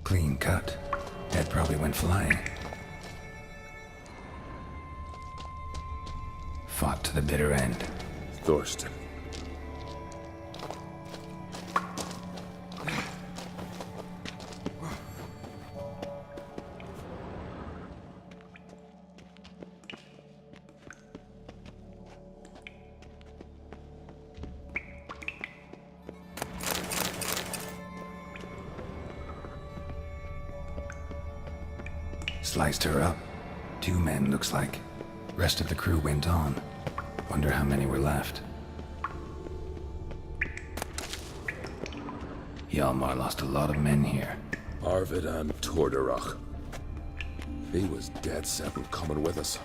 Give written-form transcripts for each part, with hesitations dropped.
Clean cut. Head probably went flying. Fought to the bitter end. Thorsten. Sliced her up. 2 men, looks like. Rest of the crew went on. Wonder how many were left. Hjalmar lost a lot of men here. Arvid and Torderach. He was dead set on coming with us.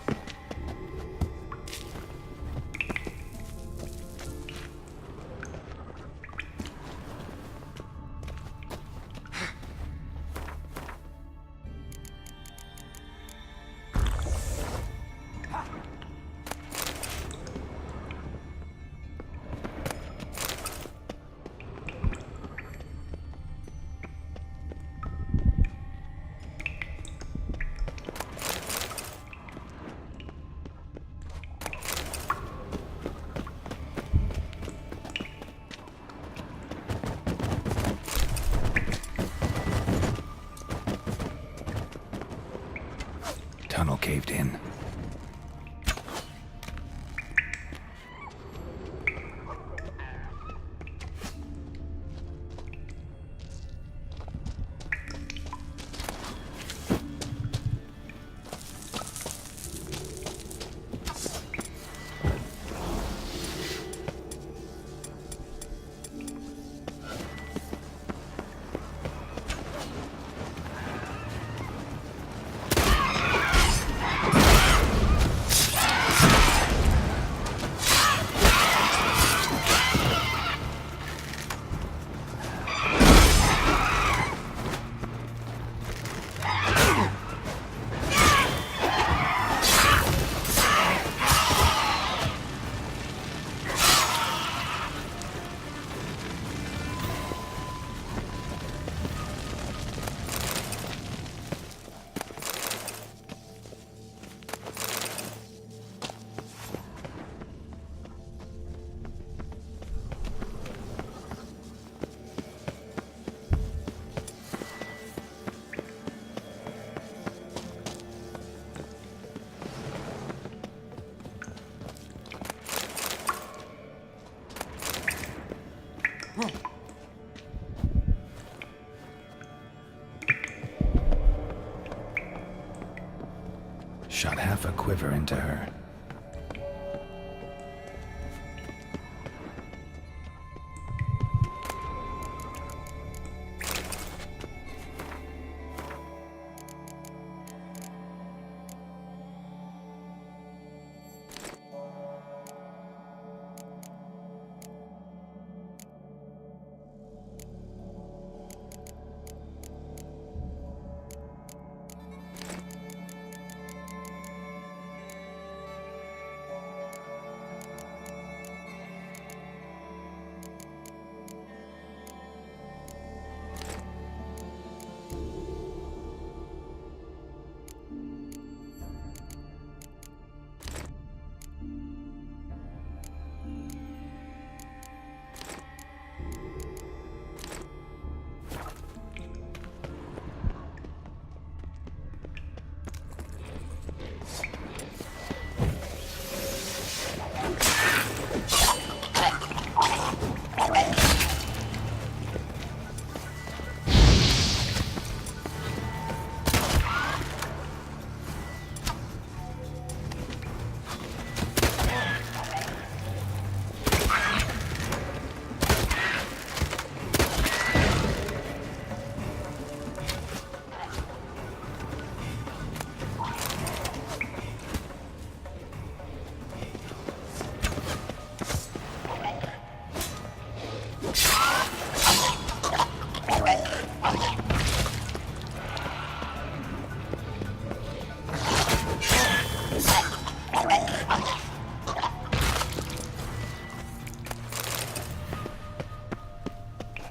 Tunnel caved in. Shot half a quiver into her.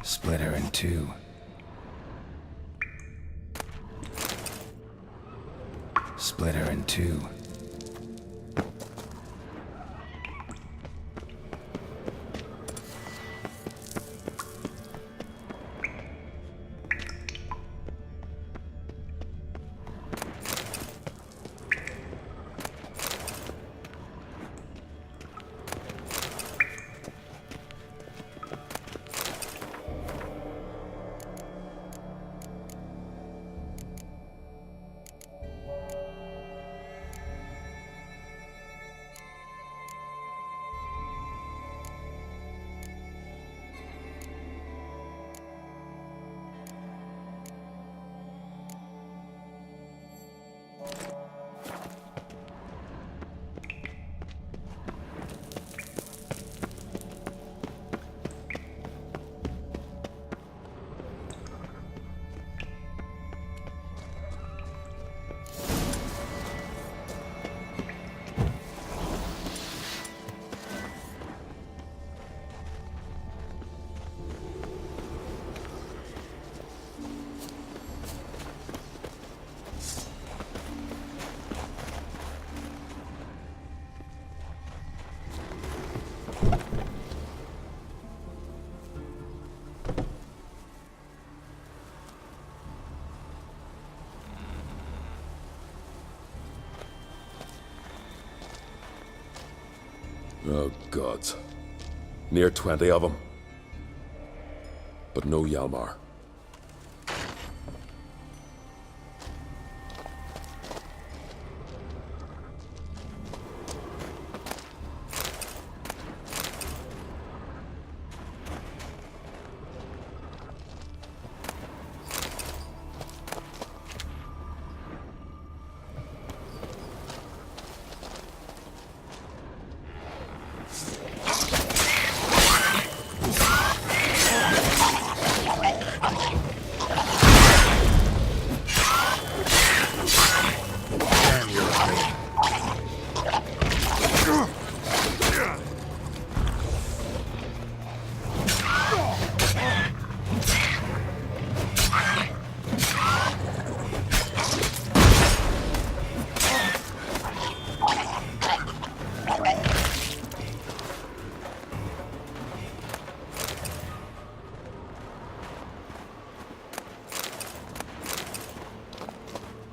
Split her in two. split her in two. Oh, gods. Near 20 of them. But no Yalmar.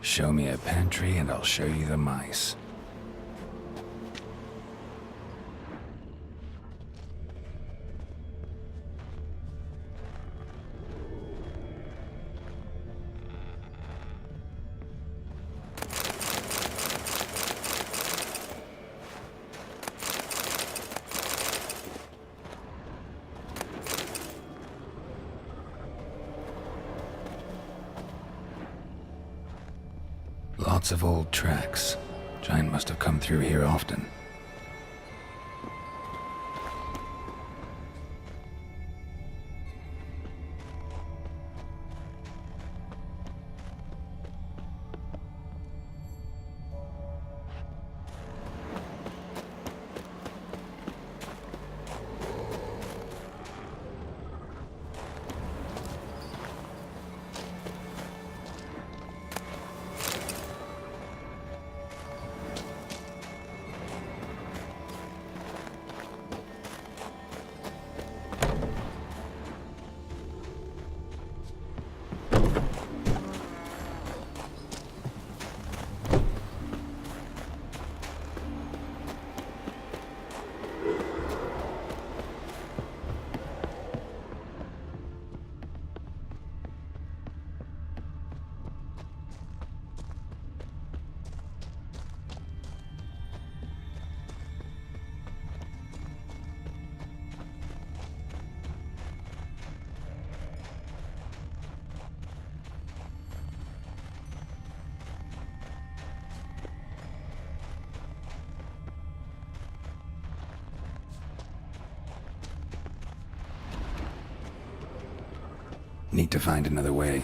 Show me a pantry and I'll show you the mice. Lots of old tracks. Giant must have come through here often. Need to find another way.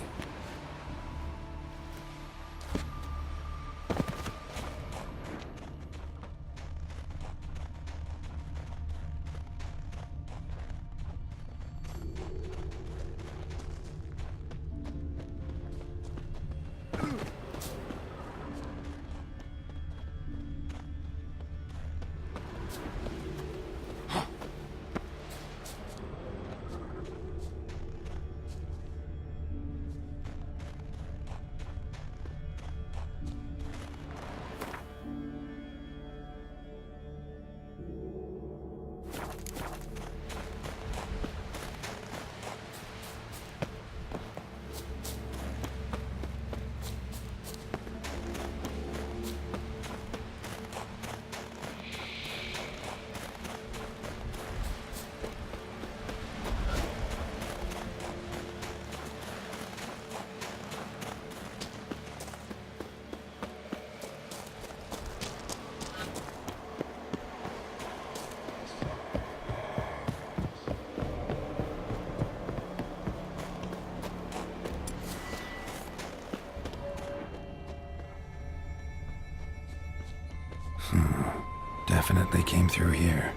Definitely came through here.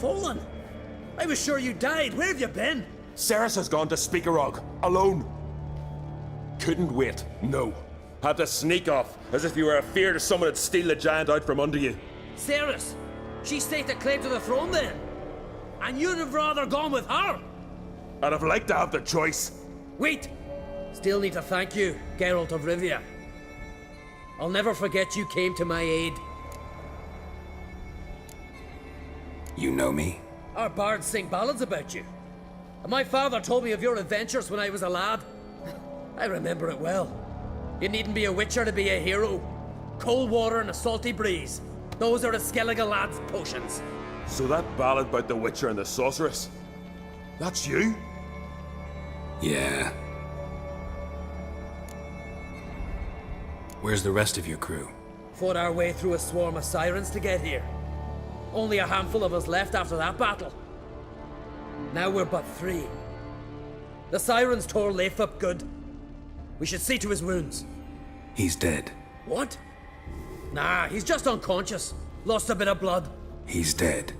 Fallen? I was sure you died. Where have you been? Ceres has gone to Speakerog, alone. Couldn't wait, no. Had to sneak off, as if you were afeard of someone would steal the giant out from under you. Ceres? She staked a claim to the throne then? And you'd have rather gone with her? I'd have liked to have the choice. Wait! Still need to thank you, Geralt of Rivia. I'll never forget you came to my aid. You know me? Our bards sing ballads about you. And my father told me of your adventures when I was a lad. I remember it well. You needn't be a witcher to be a hero. Cold water and a salty breeze. Those are a Skellige lad's potions. So that ballad about the Witcher and the Sorceress, that's you? Yeah. Where's the rest of your crew? Fought our way through a swarm of sirens to get here. Only a handful of us left after that battle. Now we're but 3. The sirens tore Leif up good. We should see to his wounds. He's dead. What? Nah, he's just unconscious. Lost a bit of blood. He's dead.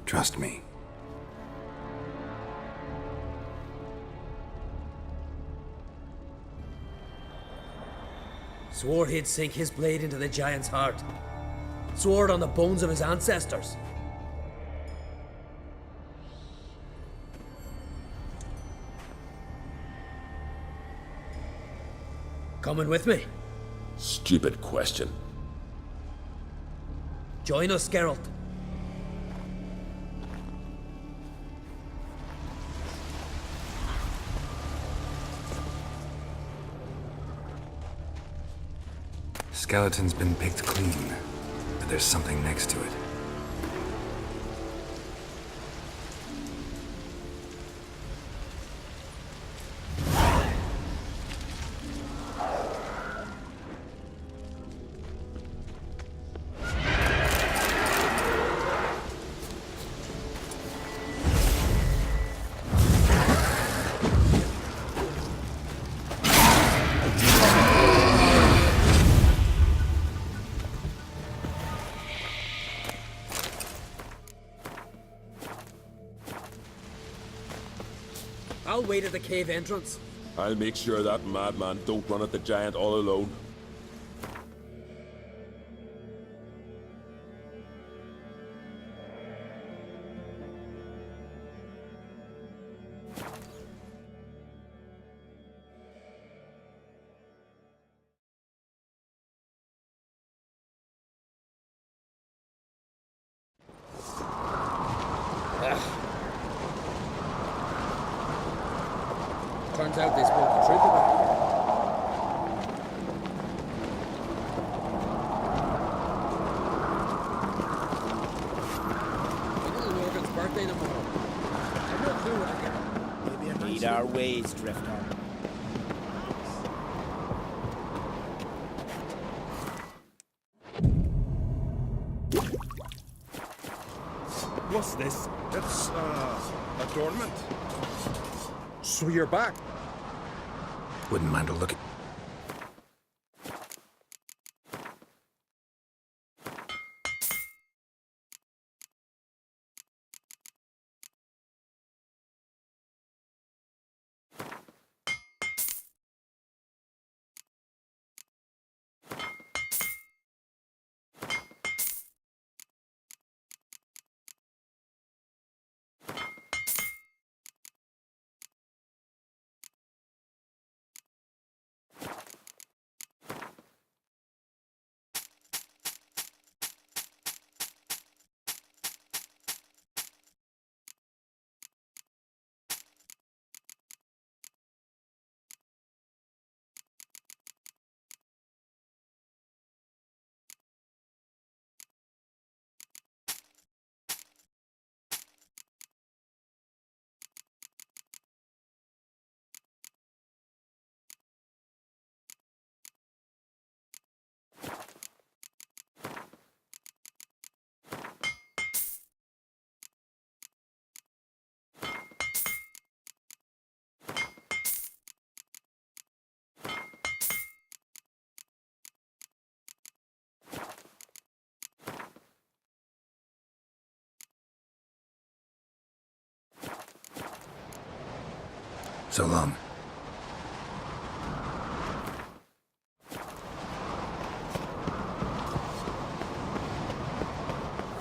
Trust me. Swore he'd sink his blade into the giant's heart. Swore it on the bones of his ancestors. Coming with me? Stupid question. Join us, Geralt. Skeleton's been picked clean, but there's something next to it. way to the cave entrance. I'll make sure that madman don't run at the giant all alone. Turns out they spoke the truth about you. Little Morgan's birthday tomorrow. I've no clue what to get. Maybe a nice Need our ways, Drifter. What's this? It's, adornment. So you're back. Wouldn't mind a look at... So long.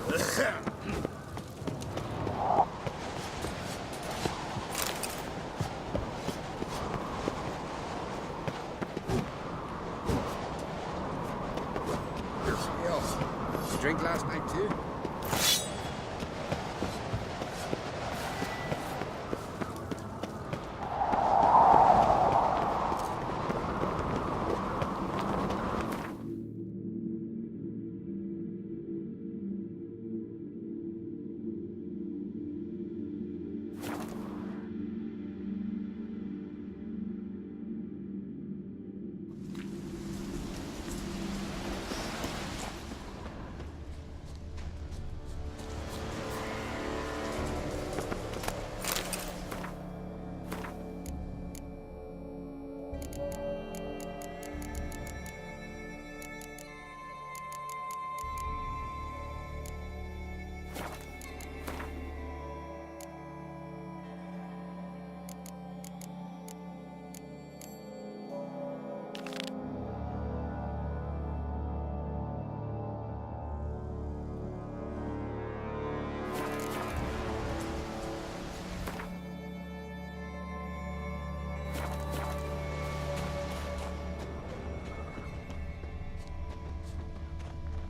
Did you drink last night too?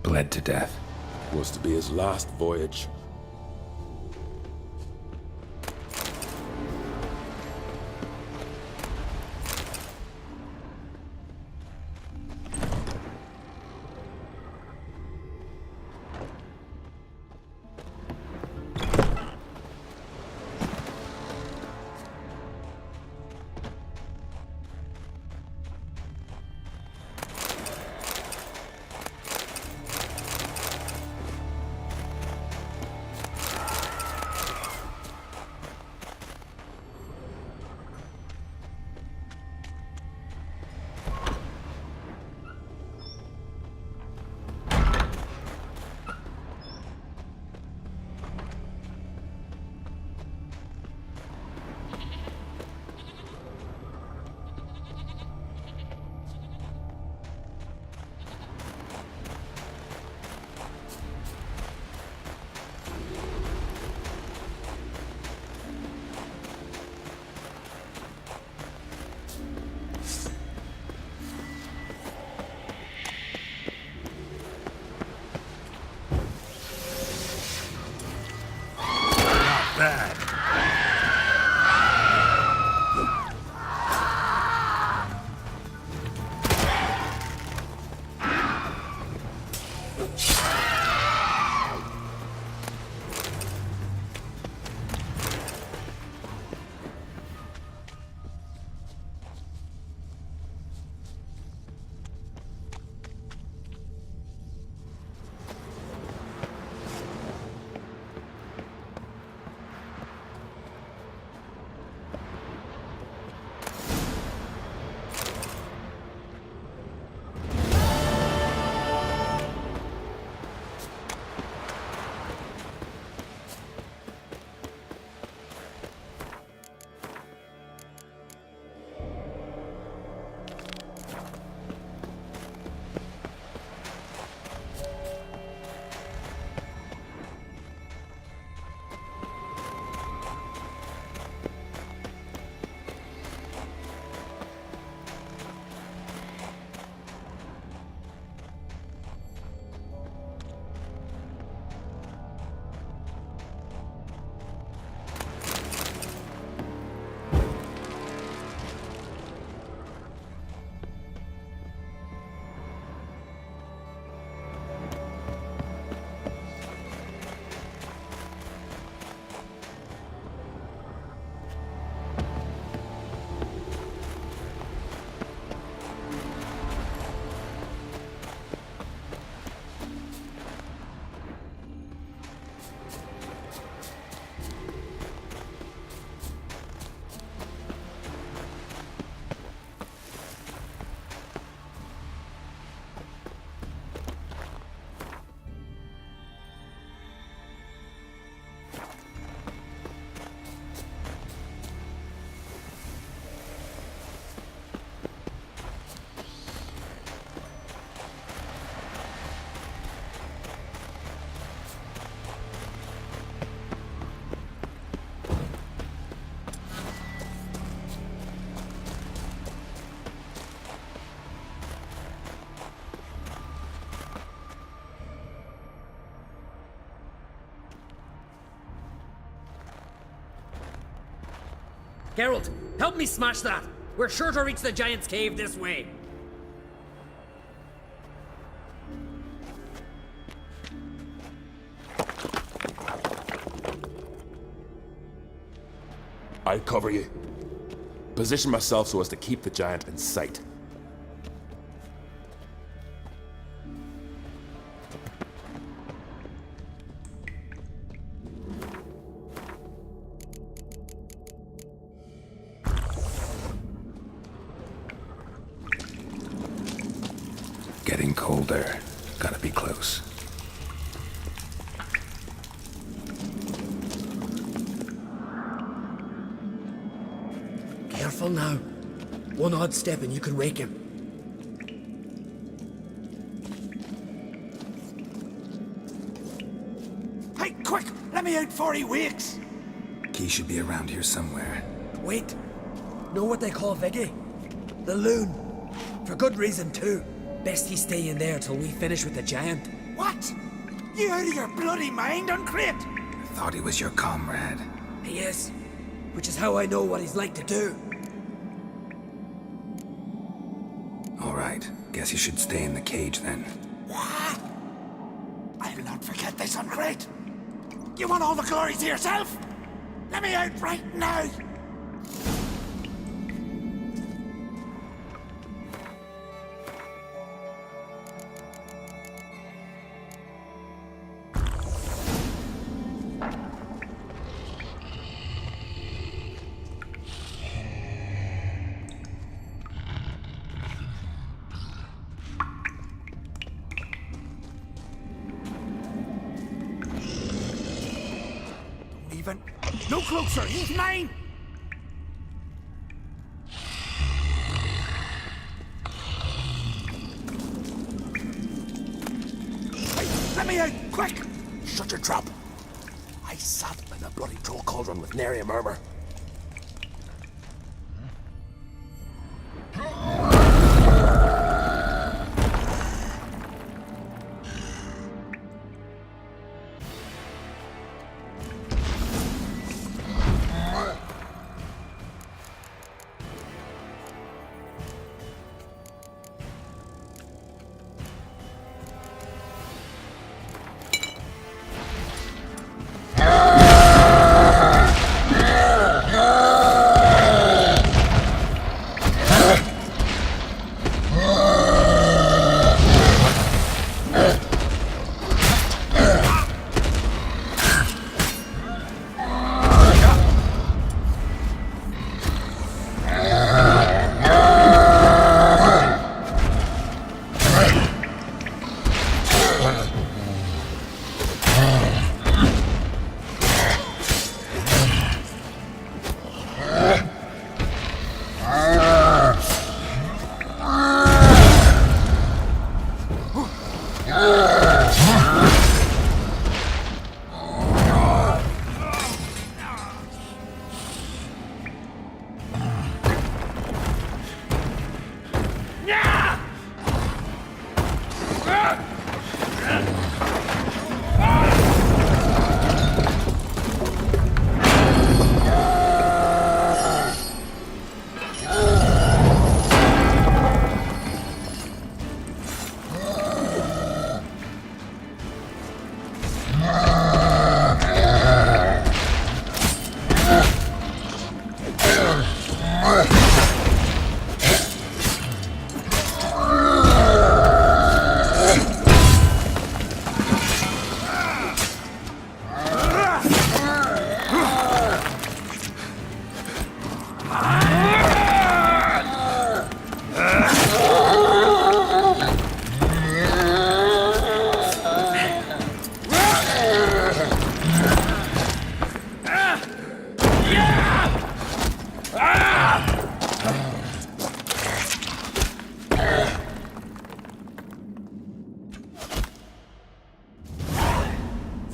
Bled to death. Was to be his last voyage. Geralt, help me smash that! We're sure to reach the giant's cave this way. I'll cover you. Position myself so as to keep the giant in sight. Getting colder. Gotta be close. Careful now. One odd step and you can wake him. Hey, quick! Let me out before he wakes! Key should be around here somewhere. Wait. Know what they call Viggy? The loon. For good reason, too. Best he stay in there till we finish with the giant. What? You out of your bloody mind, Uncrate? Thought he was your comrade. He is. Which is how I know what he's like to do. All right. Guess you should stay in the cage then. What? I'll not forget this, Uncrate. You want all the glory to yourself? Let me out right now! Even. No closer, he's mine! Hey, let me out, quick! Shut your trap. I sat in the bloody troll cauldron with nary a murmur.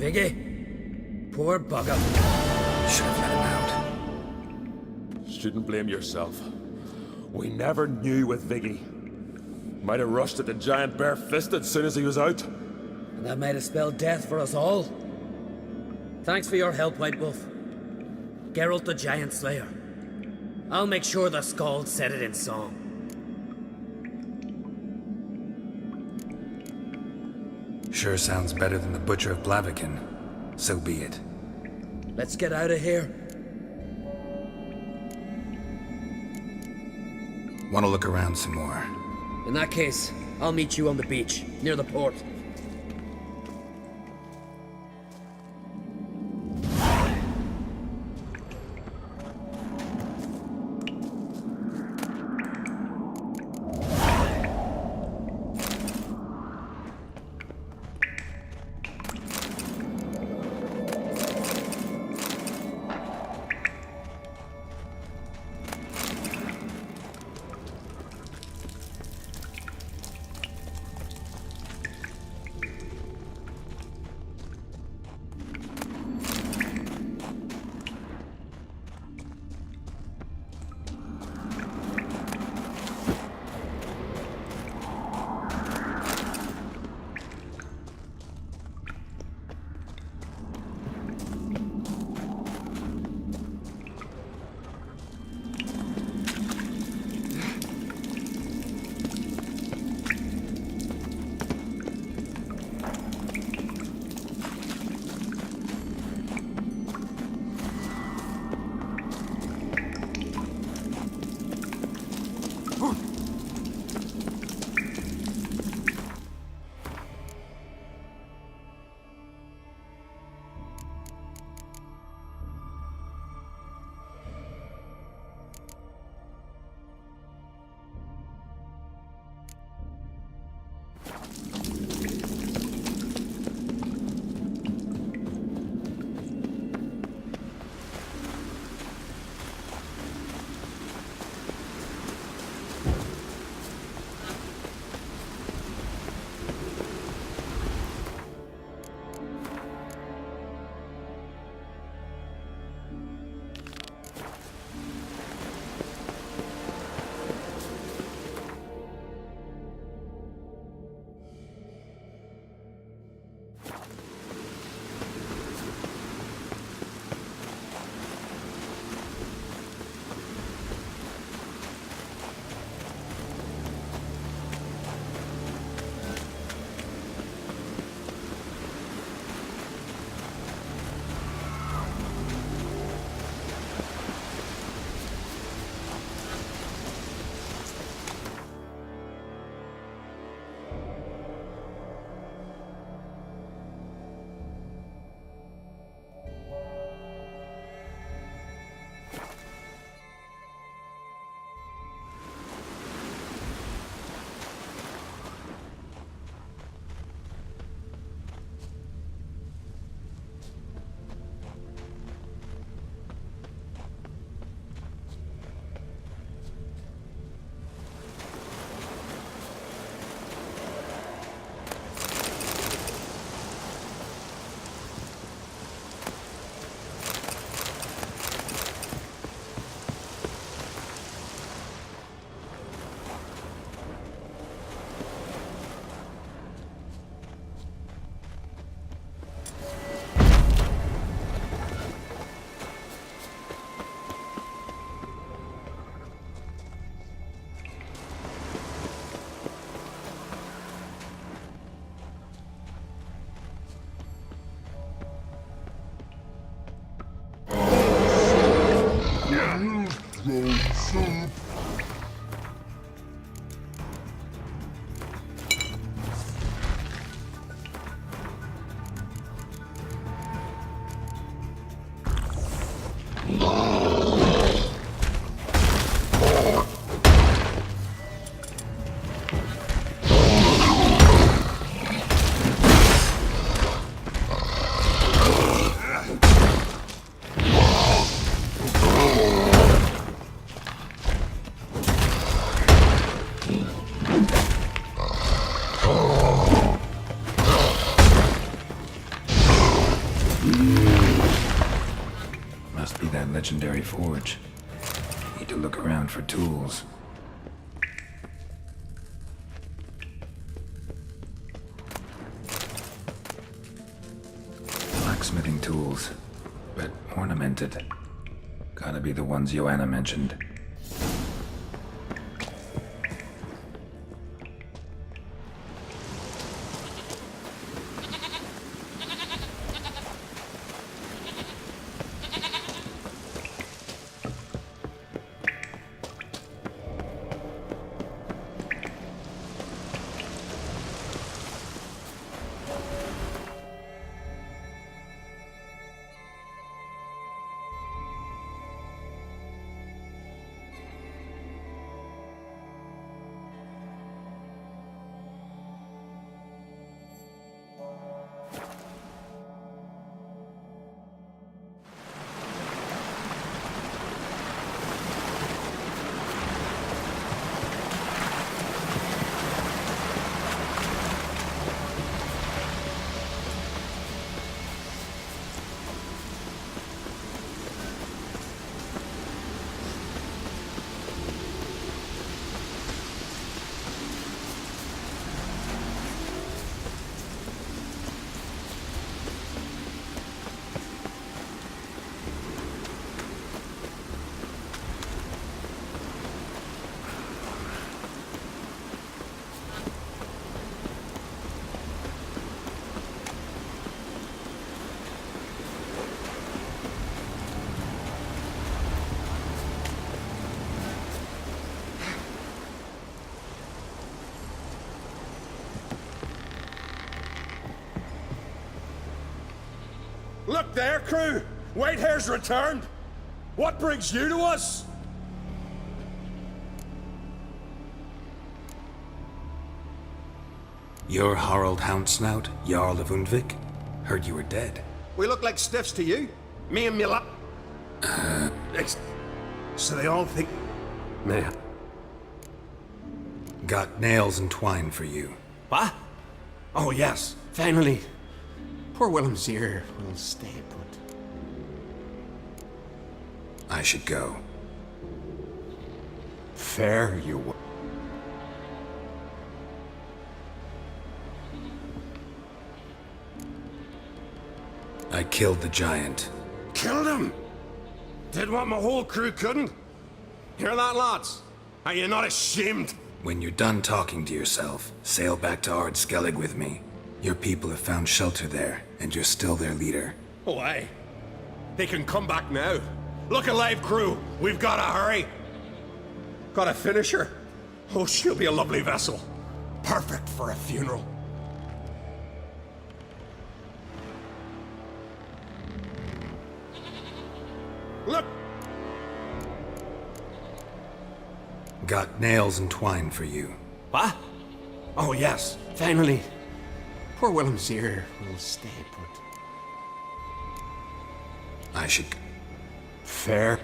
Viggy? Poor bugger. Should have let him out. Shouldn't blame yourself. We never knew with Viggy. Might have rushed at the giant bare-fisted soon as he was out. And that might have spelled death for us all. Thanks for your help, White Wolf. Geralt the Giant Slayer. I'll make sure the Skald set it in song. Sure sounds better than the Butcher of Blaviken. So be it. Let's get out of here. Want to look around some more? In that case, I'll meet you on the beach, near the port. Must be that legendary forge. Need to look around for tools. Blacksmithing tools, but ornamented. Gotta be the ones Joanna mentioned. Look there, crew! Whitehair's returned! What brings you to us? You're Harald Houndsnout, Jarl of Undvik? Heard you were dead. We look like stiffs to you? Me and Mila. So they all think. Man. Got nails and twine for you. What? Oh, yes. Finally. Poor Willem's here will stay put. I should go. Fair you I killed the giant. Killed him! Did what my whole crew couldn't? Hear that, lads? Are you not ashamed? When you're done talking to yourself, sail back to Ard Skellig with me. Your people have found shelter there, and you're still their leader. Oh, aye. They can come back now. Look alive, crew. We've got to hurry. Got to finish her. Oh, she'll be a lovely vessel. Perfect for a funeral. Look! Got nails and twine for you. What? Oh, yes. Finally. Poor Willem's here will stay put. I should... Fair.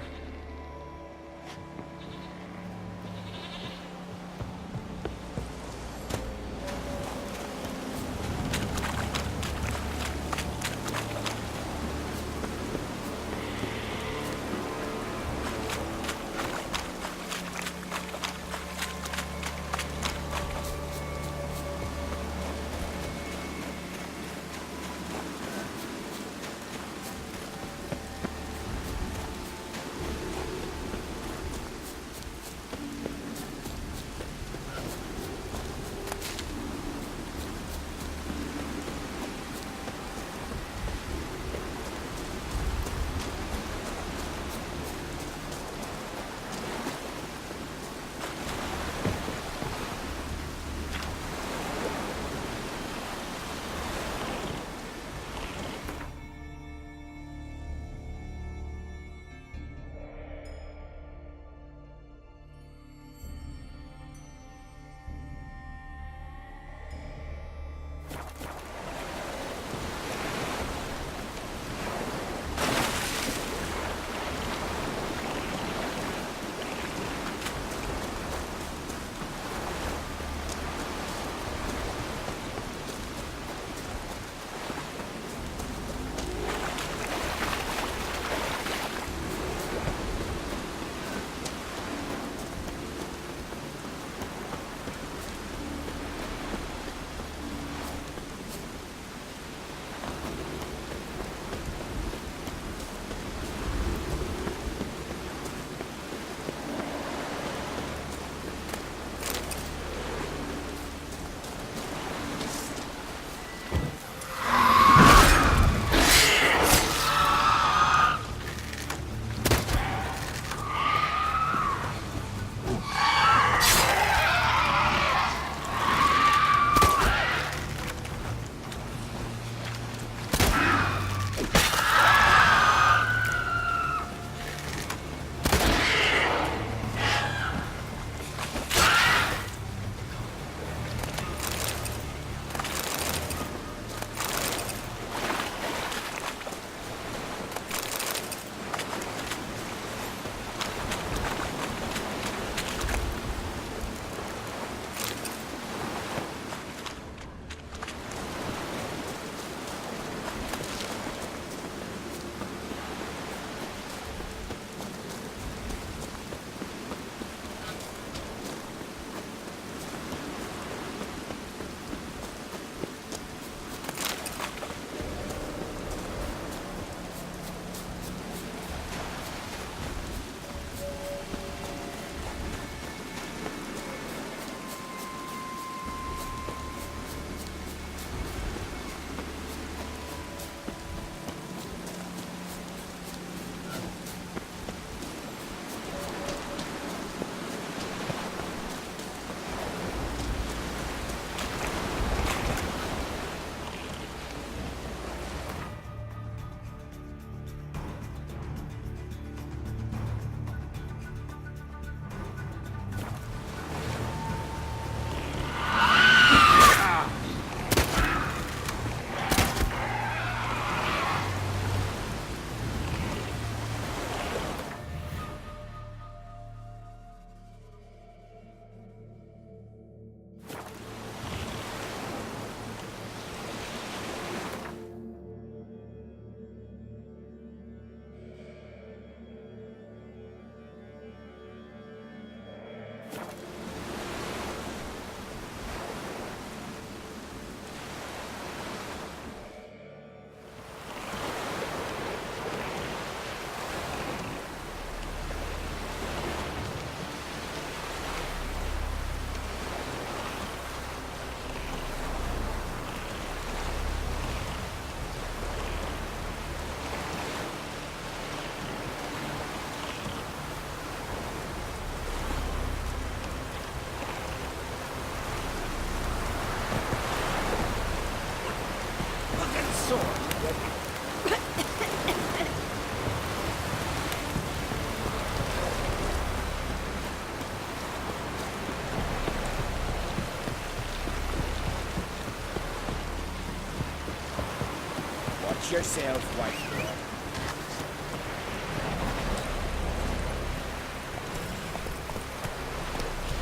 Watch yourself, white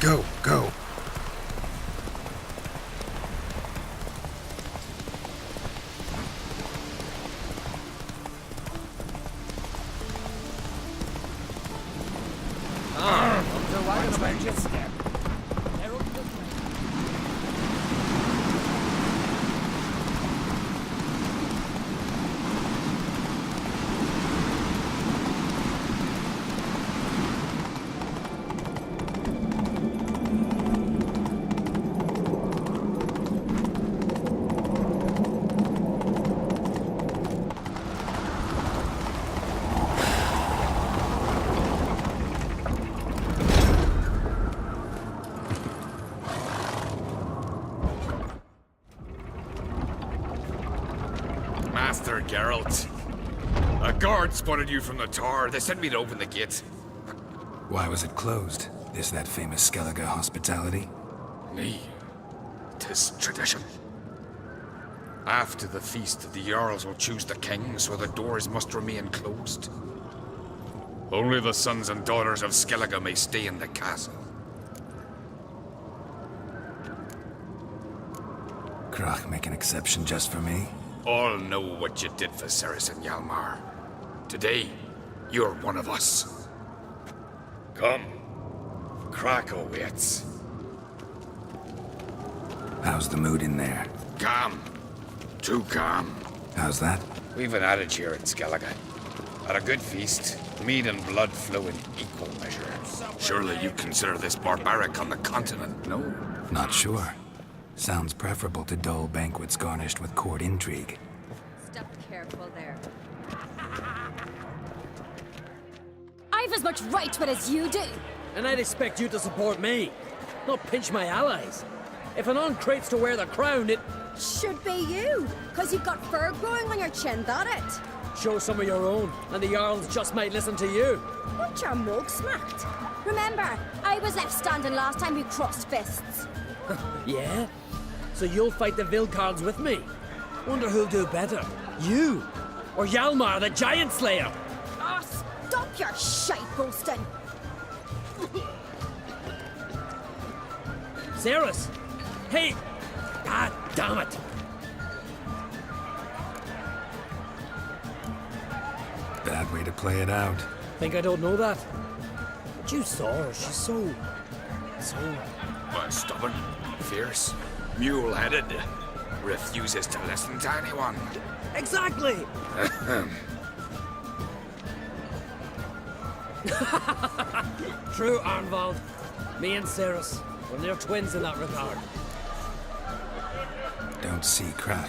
girl. Go, go. Master Geralt. A guard spotted you from the tower. They sent me to open the gate. Why was it closed? Is that famous Skellige hospitality? Me. 'Tis tradition. After the feast, the Jarls will choose the king, so the doors must remain closed. Only the sons and daughters of Skellige may stay in the castle. Krach make an exception just for me? All know what you did for Ceres and Hjalmar. Today, you're one of us. Come. Krakow waits. How's the mood in there? Calm. Too calm. How's that? We've an adage here in Skellige. At a good feast, mead and blood flow in equal measure. Surely you consider this barbaric on the continent, no? Not sure. Sounds preferable to dull banquets garnished with court intrigue. Step careful there. I've as much right to it as you do. And I'd expect you to support me, not pinch my allies. If an uncrate's to wear the crown, it... Should be you, because you've got fur growing on your chin, that it? Show some of your own, and the Jarls just might listen to you. Want your mug smacked? Remember, I was left standing last time we crossed fists. Yeah? So you'll fight the Vilcards with me? Wonder who'll do better, you or Hjalmar the Giant Slayer? Ah, stop your shite boasting. Ceres! Hey! God damn it! Bad way to play it out. Think I don't know that? But you saw her, she's so... But stubborn, fierce, mule-headed. Refuses to listen to anyone. Exactly! True, Arnvald. Me and Ceres, we're near twins in that regard. Don't see Krach.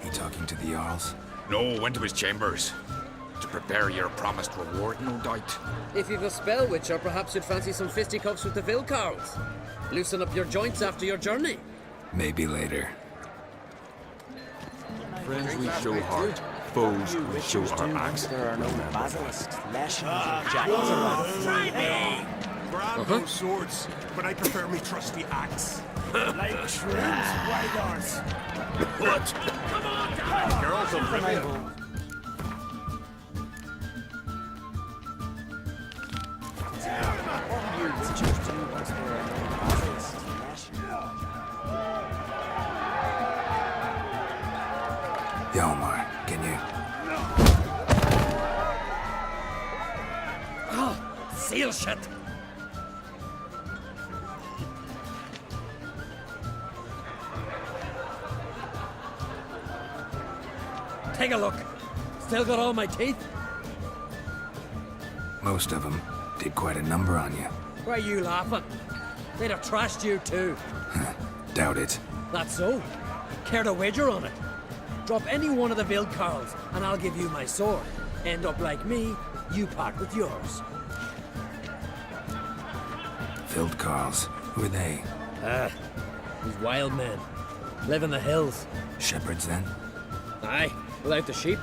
He talking to the Jarls? No, went to his chambers. To prepare your promised reward, no doubt. If you've a spell witcher, perhaps you'd fancy some fisticuffs with the Vilcards. Loosen up your joints after your journey. Maybe later. Friends we show heart, foes we show our axe. There are no basilisks, lashings, or jackals around. Try me! Grab those swords, but I prefer me trusty axe. Like shrimps, wildars. What? Come on, girls will bring it. Hjalmar, can you... Seal shit! Take a look. Still got all my teeth? Most of them did quite a number on you. Why are you laughing? They'd have trashed you too. Doubt it. That's so. Care to wager on it? Drop any one of the Vilcards, and I'll give you my sword. End up like me, you part with yours. Vildkarls. Who are they? These wild men. Live in the hills. Shepherds, then? Aye, without the sheep.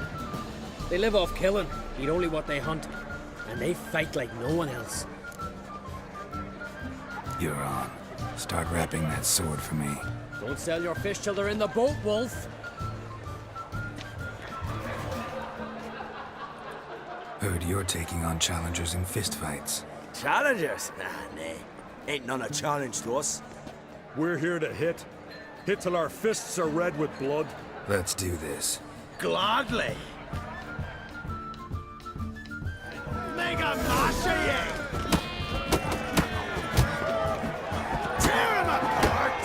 They live off killing, eat only what they hunt. And they fight like no one else. You're on. Start wrapping that sword for me. Don't sell your fish till they're in the boat, Wolf. Heard you're taking on challengers in fistfights. Challengers? Nah, nay. Ain't none a challenge to us. We're here to hit. Hit till our fists are red with blood. Let's do this. Gladly. Mega Masha, tear him apart!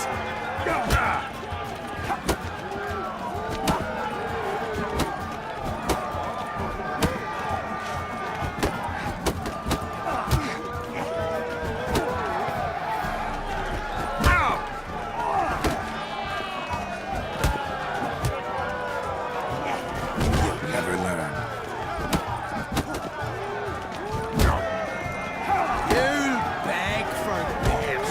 Never learn. You'll beg for this.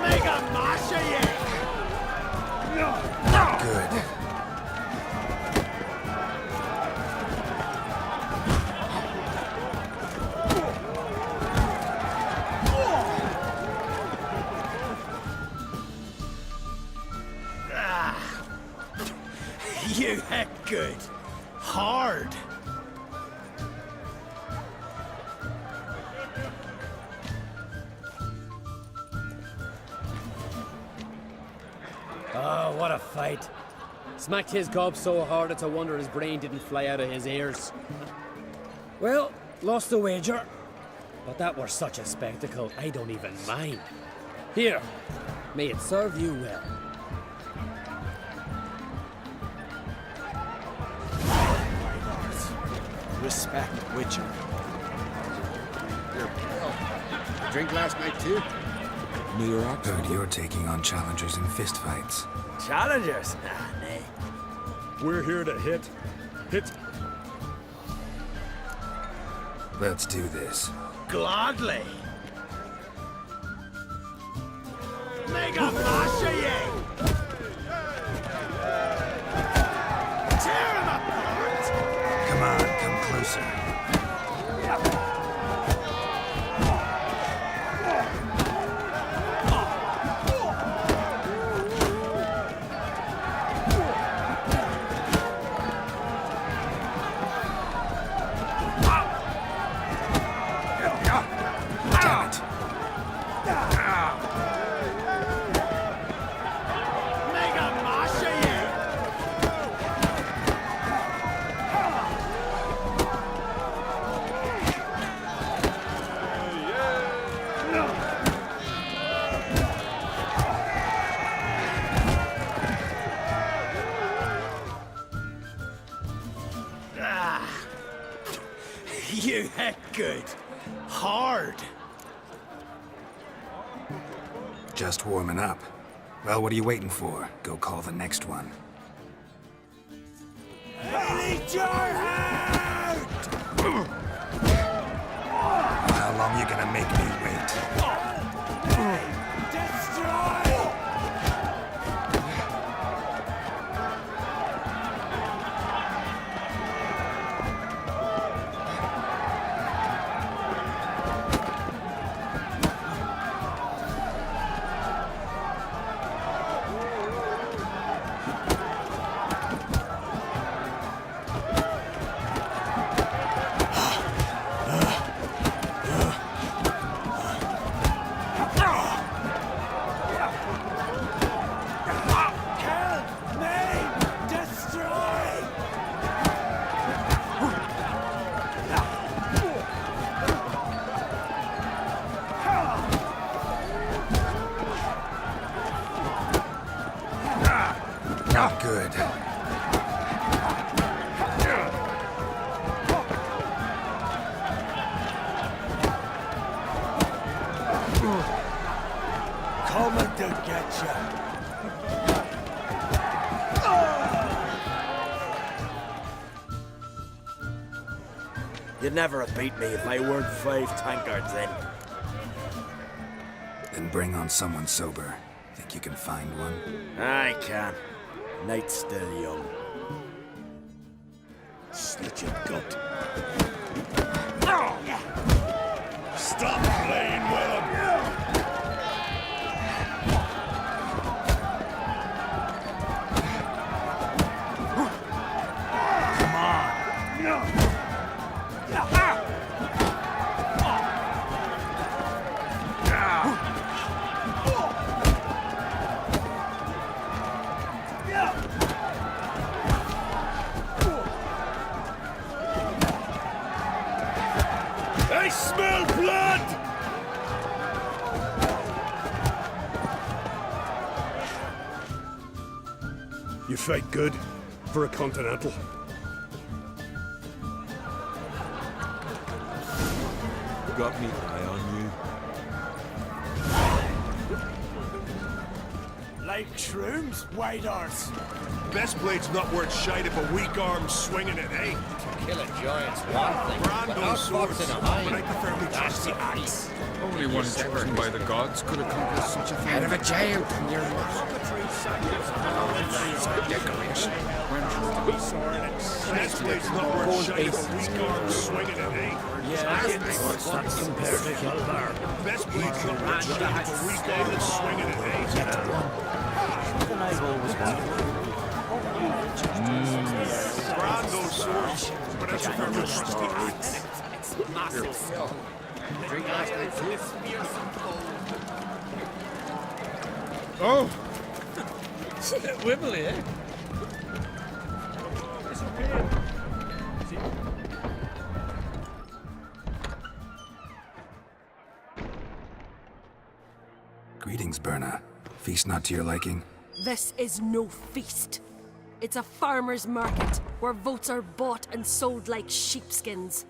Mega Masha, Good. You hit good. Hard. Oh, what a fight. Smacked his gob so hard it's a wonder his brain didn't fly out of his ears. Well, lost the wager. But that were such a spectacle, I don't even mind. Here, may it serve you well. Respect, Witcher. Drink last night too? Heard you're taking on challengers in fistfights. Challengers? Nah, nay. We're here to hit. Hit. Let's do this. Gladly. Mega Masha, tear him apart! Come on, come closer. Damn it. Mega Masha, you hit good. Hard. Just warming up. Well, what are you waiting for? Go call the next one. Need your hand! How long you gonna make me wait? Destroy! Not good. Coming to get you. You'd never have beat me if I weren't 5 tankards in. Then bring on someone sober. Think you can find one? I can. Night's still young. Slit your gut. Stop playing with him! Come on! I smell blood! You fight good for a continental. Got me eye on you. Like shrooms, white horse. Best blade's not worth shite if a weak arm's swinging it, eh? Kill a giant's one thing, but Brando not swords, boxing a but I hind. prefer me That's trusty a axe. Only one chosen by the gods could accomplish such a thing. Head of a giant, and you're decoration. Best blade's not worth shite if a weak arm's swinging it, eh? Best blade's not worth shite if a weak arm's swinging it, eh? Brando swords, but I prefer me trusty axe. Oh! Wibbly, eh? Greetings, Berna. Feast not to your liking? This is no feast. It's a farmer's market where votes are bought and sold like sheepskins.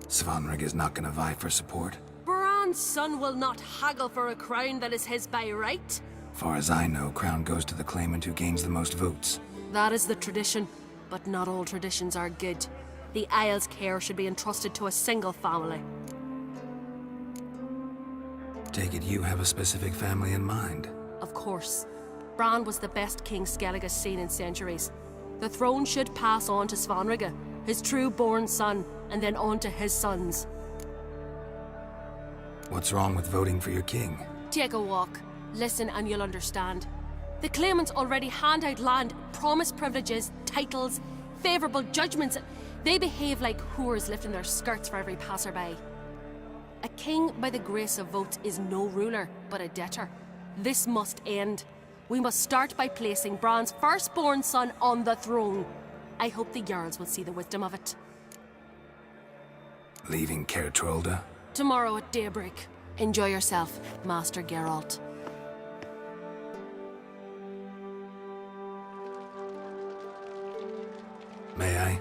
Svanrig is not gonna vie for support. Bran's son will not haggle for a crown that is his by right. Far as I know, crown goes to the claimant who gains the most votes. That is the tradition, but not all traditions are good. The Isle's care should be entrusted to a single family. Take it you have a specific family in mind. Of course. Bran was the best king Skellig has seen in centuries. The throne should pass on to Svanrige, his true-born son, and then on to his sons. What's wrong with voting for your king? Take a walk. Listen and you'll understand. The claimants already hand out land, promise privileges, titles, favourable judgments. They behave like whores lifting their skirts for every passerby. A king by the grace of votes is no ruler, but a debtor. This must end. We must start by placing Bran's firstborn son on the throne. I hope the Jarls will see the wisdom of it. Leaving Caer Trolda? Tomorrow at daybreak. Enjoy yourself, Master Geralt. May I?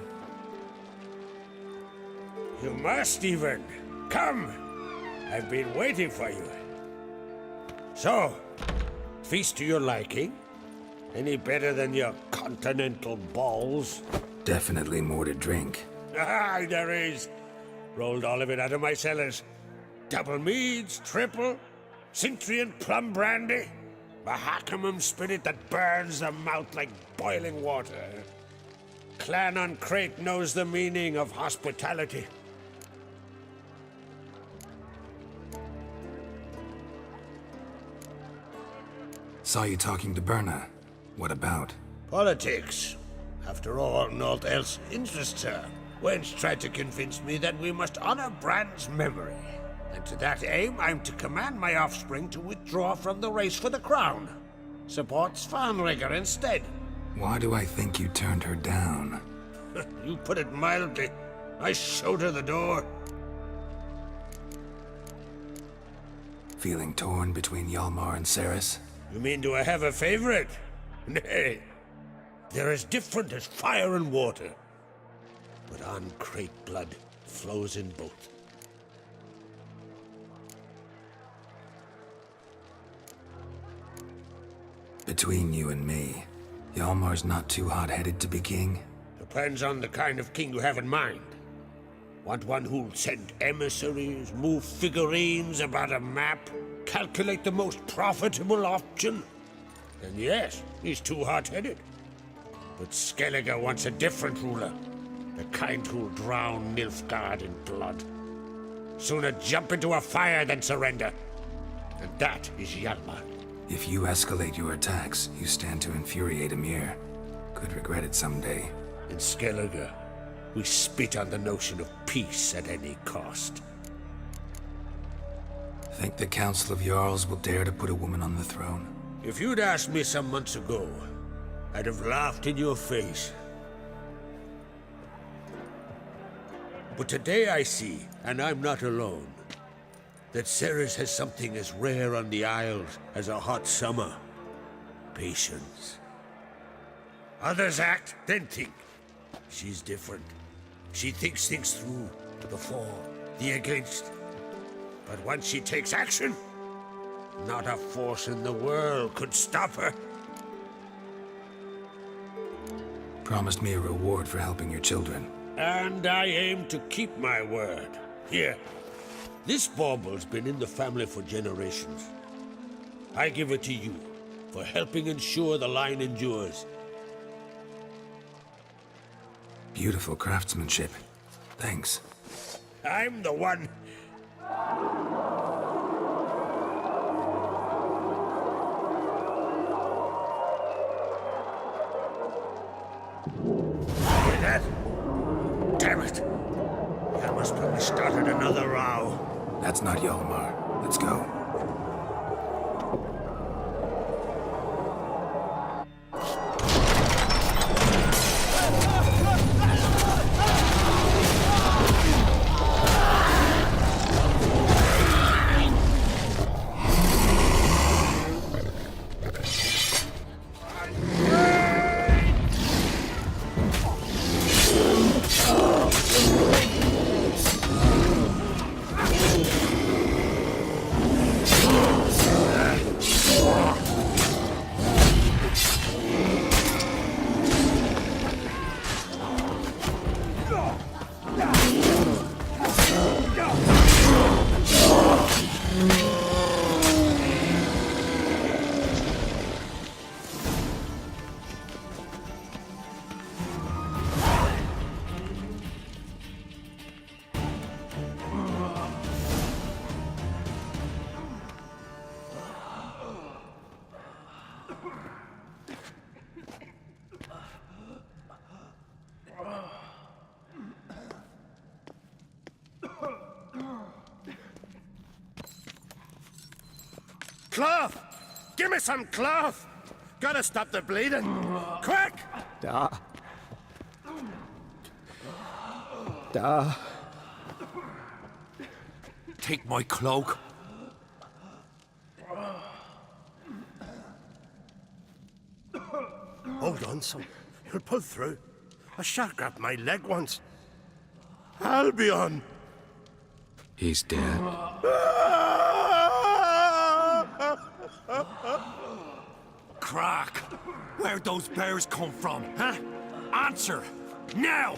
You must even. Come. I've been waiting for you. So, feast to your liking? Any better than your continental balls? Definitely more to drink. Ah, there is. Rolled all of it out of my cellars. Double meads, triple, Cintrian plum brandy, Mahakimum spirit that burns the mouth like boiling water. Clan on Crate knows the meaning of hospitality. Saw you talking to Berna. What about? Politics. After all, naught else interests her. Wench tried to convince me that we must honor Bran's memory. And to that aim, I'm to command my offspring to withdraw from the race for the crown. Support Svanrigger instead. Why do I think you turned her down? You put it mildly. I showed her the door. Feeling torn between Hjalmar and Cerys? You mean, do I have a favorite? Nay. They're as different as fire and water. But on Crate blood flows in both. Between you and me, Hjalmar's not too hot-headed to be king? Depends on the kind of king you have in mind. Want one who'll send emissaries, move figurines about a map, calculate the most profitable option? Then yes, he's too hot-headed. But Skellige wants a different ruler. The kind who'll drown Nilfgaard in blood. Sooner jump into a fire than surrender. And that is Hjalmar. If you escalate your attacks, you stand to infuriate Emir. Could regret it someday. In Skellige, we spit on the notion of peace at any cost. Think the Council of Jarls will dare to put a woman on the throne? If you'd asked me some months ago, I'd have laughed in your face. But today I see, and I'm not alone, that Ceres has something as rare on the Isles as a hot summer. Patience. Others act, then think. She's different. She thinks things through, the for, the against. But once she takes action, not a force in the world could stop her. Promised me a reward for helping your children. And I aim to keep my word. Here, this bauble's been in the family for generations. I give it to you for helping ensure the line endures. Beautiful craftsmanship. Thanks. I'm the one. Hear that? Damn it! Hjalmar's probably started another row. That's not Hjalmar. Let's go. Cloth! Give me some cloth! Gotta stop the bleeding! Quick! Da. Take my cloak. Hold on, son. You'll pull through. A shark grabbed my leg once. Albion! He's dead. Crack! Where'd those bears come from, huh? Answer! Now!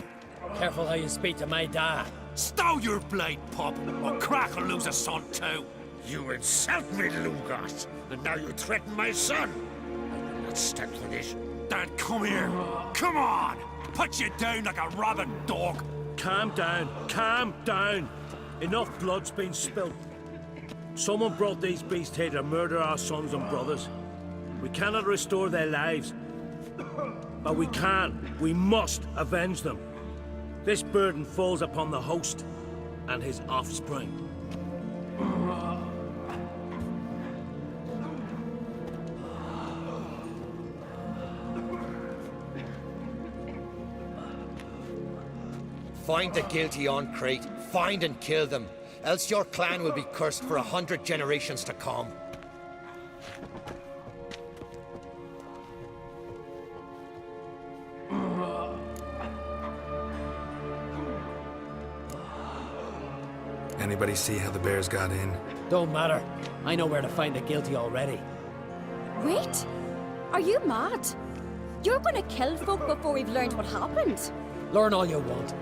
Careful how you speak to my dad. Stow your blade, pup, or Crack will lose a son too. You insult me, Lugas, and now you threaten my son. I will not stand for this. Dan, come here. Come on! Put you down like a rabid dog. Calm down. Calm down. Enough blood's been spilt. Someone brought these beasts here to murder our sons and brothers. We cannot restore their lives. But we can. We must avenge them. This burden falls upon the host and his offspring. Find the guilty on Crate. Find and kill them. Else your clan will be cursed for 100 generations to come. Anybody see how the bears got in? Don't matter. I know where to find the guilty already. Wait! Are you mad? You're gonna kill folk before we've learned what happened. Learn all you want.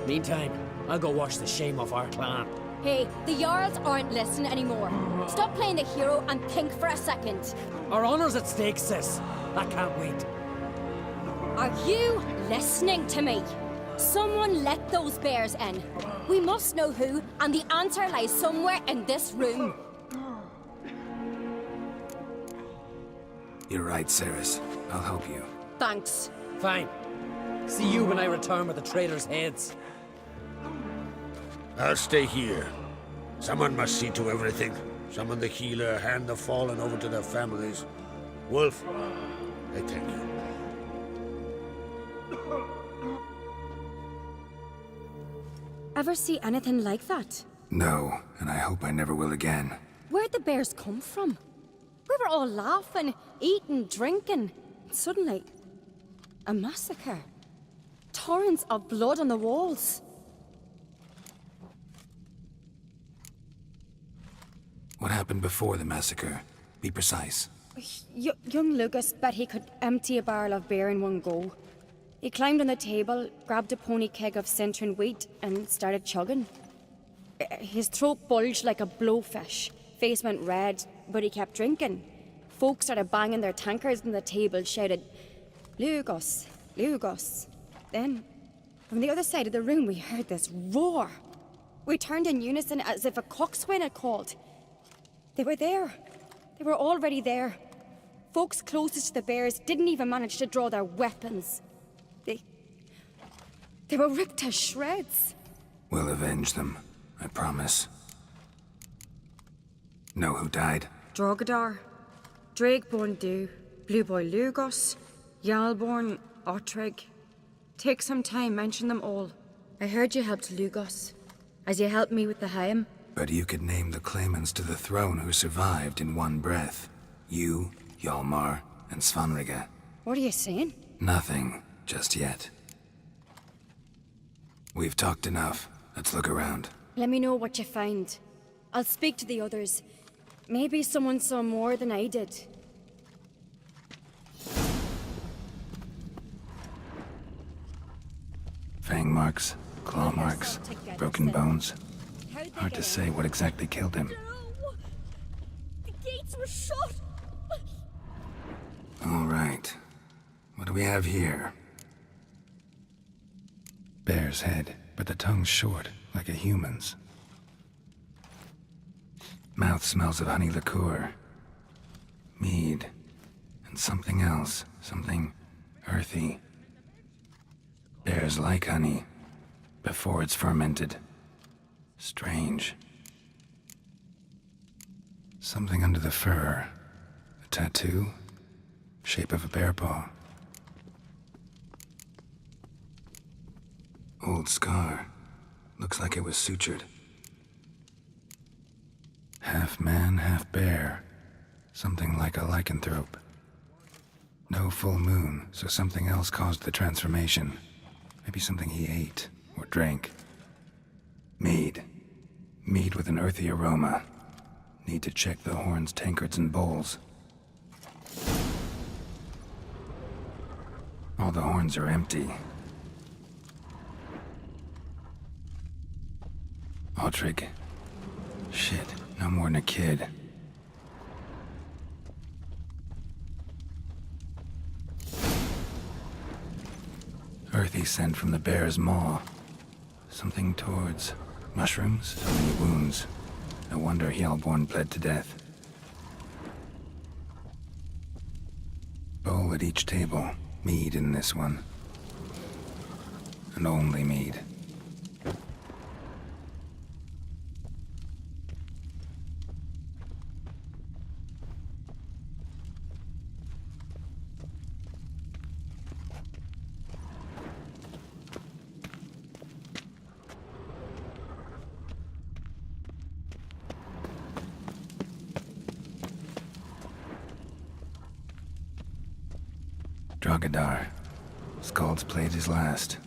Meantime, I'll go wash the shame off our clan. Hey, the Jarls aren't listening anymore. Stop playing the hero and think for a second. Our honor's at stake, sis. I can't wait. Are you listening to me? Someone let those bears in. We must know who, and the answer lies somewhere in this room. You're right, Ceres. I'll help you. Thanks. Fine. See you when I return with the traitors' heads. I'll stay here. Someone must see to everything. Summon the healer, hand the fallen over to their families. Wolf, I thank you. Ever see anything like that? No, and I hope I never will again. Where'd the bears come from? We were all laughing, eating, drinking. Suddenly, a massacre. Torrents of blood on the walls. What happened before the massacre? Be precise. Young Lucas bet he could empty a barrel of beer in one go. He climbed on the table, grabbed a pony keg of Centron wheat, and started chugging. His throat bulged like a blowfish. Face went red, but he kept drinking. Folks started banging their tankards on the table, shouted, "Lugos, Lugos." Then, from the other side of the room, we heard this roar. We turned in unison as if a coxswain had called. They were there. They were already there. Folks closest to the bears didn't even manage to draw their weapons. They were ripped to shreds. We'll avenge them, I promise. Know who died? Drogadar, Drakeborn Du, Blue Boy Lugos, Yalborn, Ottrig. Take some time, mention them all. I heard you helped Lugos, as you helped me with the Haim. But you could name the claimants to the throne who survived in one breath. You, Hjalmar, and Svanrige. What are you saying? Nothing, just yet. We've talked enough. Let's look around. Let me know what you find. I'll speak to the others. Maybe someone saw more than I did. Fang marks, claw marks, broken bones. Hard to say what exactly killed him. The gates were shut! All right. What do we have here? Bear's head, but the tongue's short, like a human's. Mouth smells of honey liqueur. Mead. And something else. Something earthy. Bears like honey. Before it's fermented. Strange. Something under the fur. A tattoo. Shape of a bear paw. Old scar. Looks like it was sutured. Half man, half bear. Something like a lycanthrope. No full moon, so something else caused the transformation. Maybe something he ate or drank. Mead. Mead with an earthy aroma. Need to check the horns, tankards, and bowls. All the horns are empty. Ottrig. Shit, no more than a kid. Earthy scent from the bear's maw. Something towards mushrooms, so many wounds. No wonder Hjalborn bled to death. Bowl at each table. Mead in this one. And only mead. Drogadar. Skald's played his last.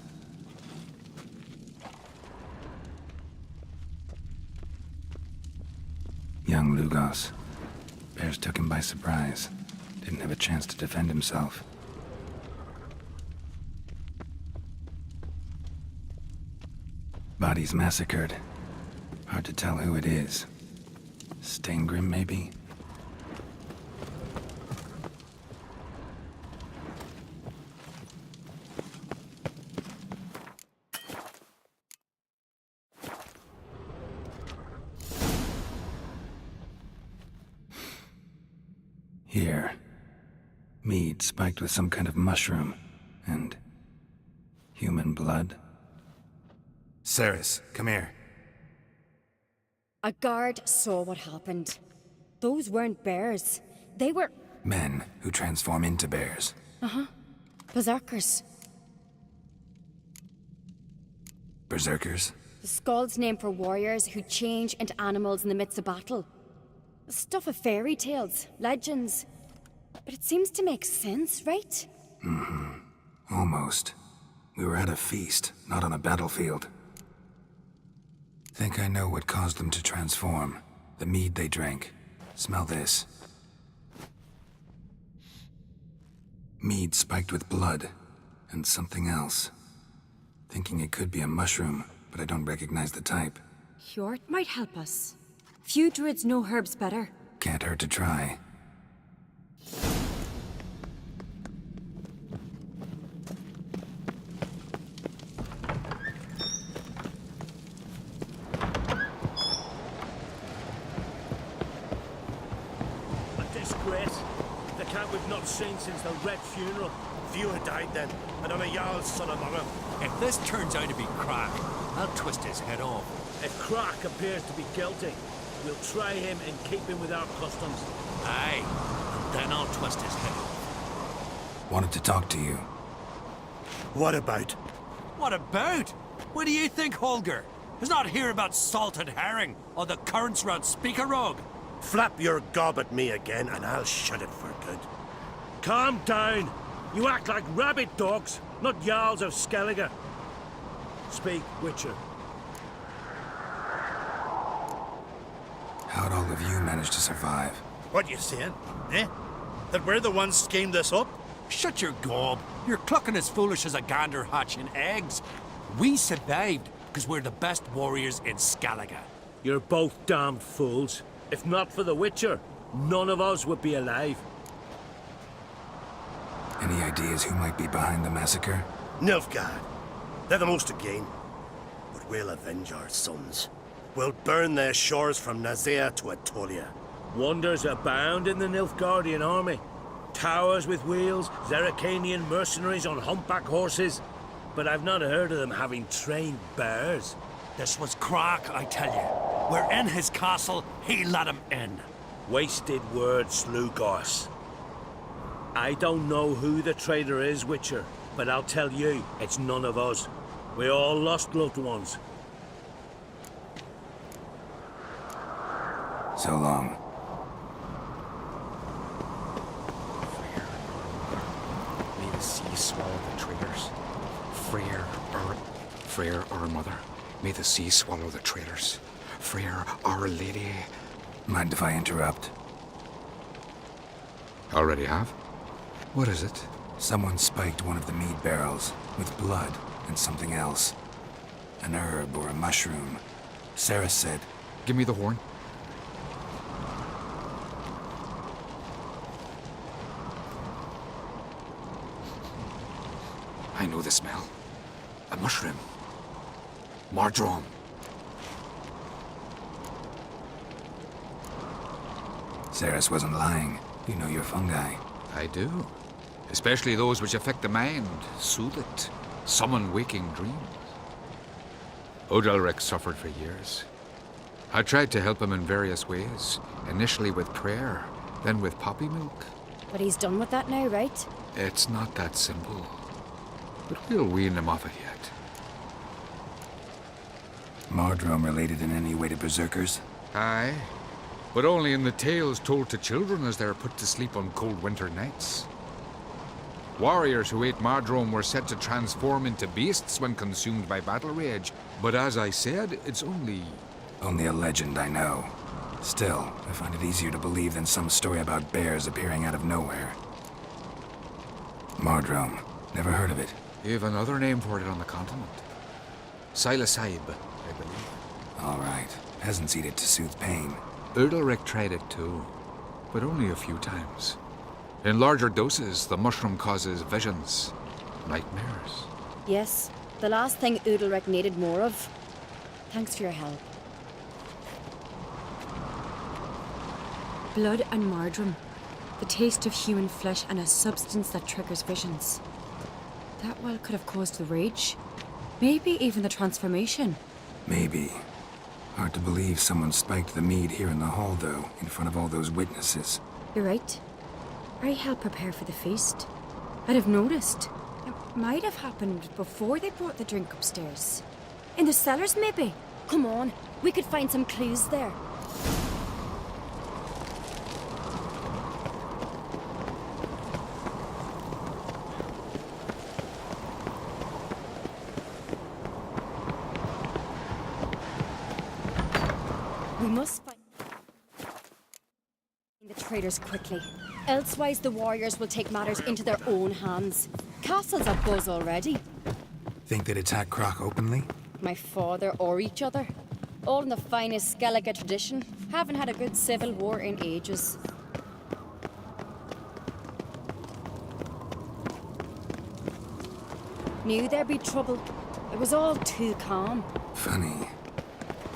Young Lugos. Bears took him by surprise. Didn't have a chance to defend himself. Bodies massacred. Hard to tell who it is. Steingrim, maybe? Here. Mead spiked with some kind of mushroom. And... human blood. Ceres, come here. A guard saw what happened. Those weren't bears. They were... Men who transform into bears. Uh-huh. Berserkers. Berserkers? The Skald's name for warriors who change into animals in the midst of battle. Stuff of fairy tales, legends. But it seems to make sense, right? Mm-hmm. Almost. We were at a feast, not on a battlefield. Think I know what caused them to transform. The mead they drank. Smell this. Mead spiked with blood. And something else. Thinking it could be a mushroom, but I don't recognize the type. Hjort might help us. Few druids know herbs better. Can't hurt to try. A disgrace. The cat we've not seen since the Red Funeral. Few had died then, and I'm a Jarl's son among them. If this turns out to be Crack, I'll twist his head off. If Crack appears to be guilty, we'll try him and keep him with our customs. Aye, and then I'll twist his head off. Wanted to talk to you. What about? What about? What do you think, Holger? Is not here about salted herring or the currents round Speakerog? Flap your gob at me again, and I'll shut it for good. Calm down. You act like rabid dogs, not Jarls of Skellige. Speak, Witcher. How'd all of you manage to survive? What you saying? Eh? That we're the ones schemed this up? Shut your gob. You're clucking as foolish as a gander hatching eggs. We survived because we're the best warriors in Skellige. You're both damned fools. If not for the Witcher, none of us would be alive. Any ideas who might be behind the massacre? Nilfgaard. They're the most again. But we'll avenge our sons. We'll burn their shores from Nazea to Atolia. Wonders abound in the Nilfgaardian army. Towers with wheels, Zerrikanian mercenaries on humpback horses. But I've not heard of them having trained bears. This was Crack, I tell you. We're in his castle, he let him in. Wasted words, Lugos. I don't know who the traitor is, Witcher, but I'll tell you, it's none of us. We all lost loved ones. So long. May the sea swallow the traitors. Freyr, our mother. May the sea swallow the traitors. Freyr, our lady. Mind if I interrupt? Already have? What is it? Someone spiked one of the mead barrels with blood and something else. An herb or a mushroom. Sarah said... Give me the horn. I know the smell. A mushroom. Mardrome. Ceres wasn't lying. You know your fungi. I do. Especially those which affect the mind, soothe it, summon waking dreams. Odalric suffered for years. I tried to help him in various ways, initially with prayer, then with poppy milk. But he's done with that now, right? It's not that simple. But we'll wean him off it yet. Mardrome related in any way to berserkers? Aye, but only in the tales told to children as they're put to sleep on cold winter nights. Warriors who ate Mardrome were said to transform into beasts when consumed by battle rage, but as I said, it's only... Only a legend, I know. Still, I find it easier to believe than some story about bears appearing out of nowhere. Mardrome. Never heard of it. You have another name for it on the continent. Silasaib, I believe. All right. Peasants eat it to soothe pain. Udalric tried it too, but only a few times. In larger doses, the mushroom causes visions, nightmares. Yes, the last thing Udalric needed more of. Thanks for your help. Blood and Mardrome. The taste of human flesh and a substance that triggers visions. That well could have caused the rage. Maybe even the transformation. Maybe. Hard to believe someone spiked the mead here in the hall, though, in front of all those witnesses. You're right. I helped prepare for the feast. I'd have noticed. It might have happened before they brought the drink upstairs. In the cellars, maybe? Come on, we could find some clues there. We must find the traitors quickly. Elsewise, the warriors will take matters into their own hands. Castle's abuzz already. Think they'd attack Croc openly? My father or each other. All in the finest Skellige tradition. Haven't had a good civil war in ages. Knew there'd be trouble. It was all too calm. Funny.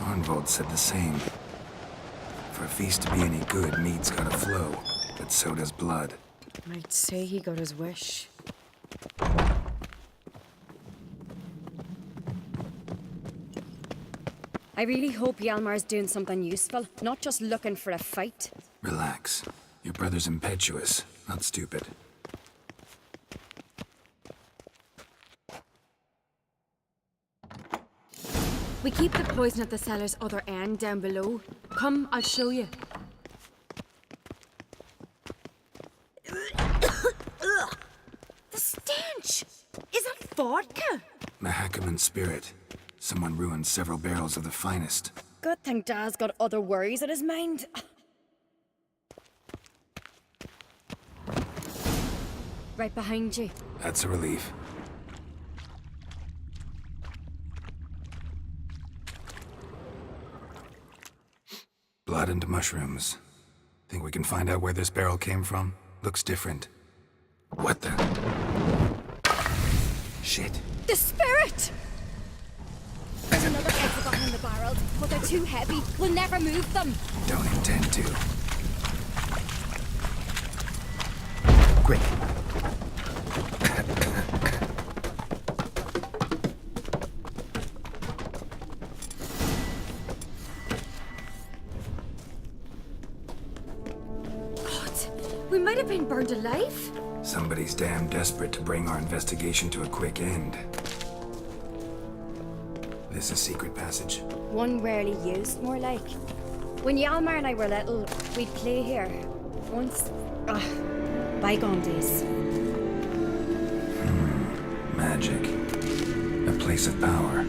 Arnvold said the same. For a feast to be any good, mead's gotta flow, but so does blood. Might say he got his wish. I really hope Hjalmar's doing something useful, not just looking for a fight. Relax. Your brother's impetuous, not stupid. We keep the poison at the cellar's other end down below. Come, I'll show you. The stench! Is that vodka? Mahakaman spirit. Someone ruined several barrels of the finest. Good thing Dad's got other worries on his mind. Right behind you. That's a relief. Blood and mushrooms. Think we can find out where this barrel came from? Looks different. What the? Shit. The spirit! There's another exit behind the barrels, but they're too heavy. We'll never move them. Don't intend to. Quick. We might have been burned alive. Somebody's damn desperate to bring our investigation to a quick end. This a secret passage? One rarely used, more like. When Hjalmar and I were little, we'd play here. Once. Bygone days. Magic. A place of power.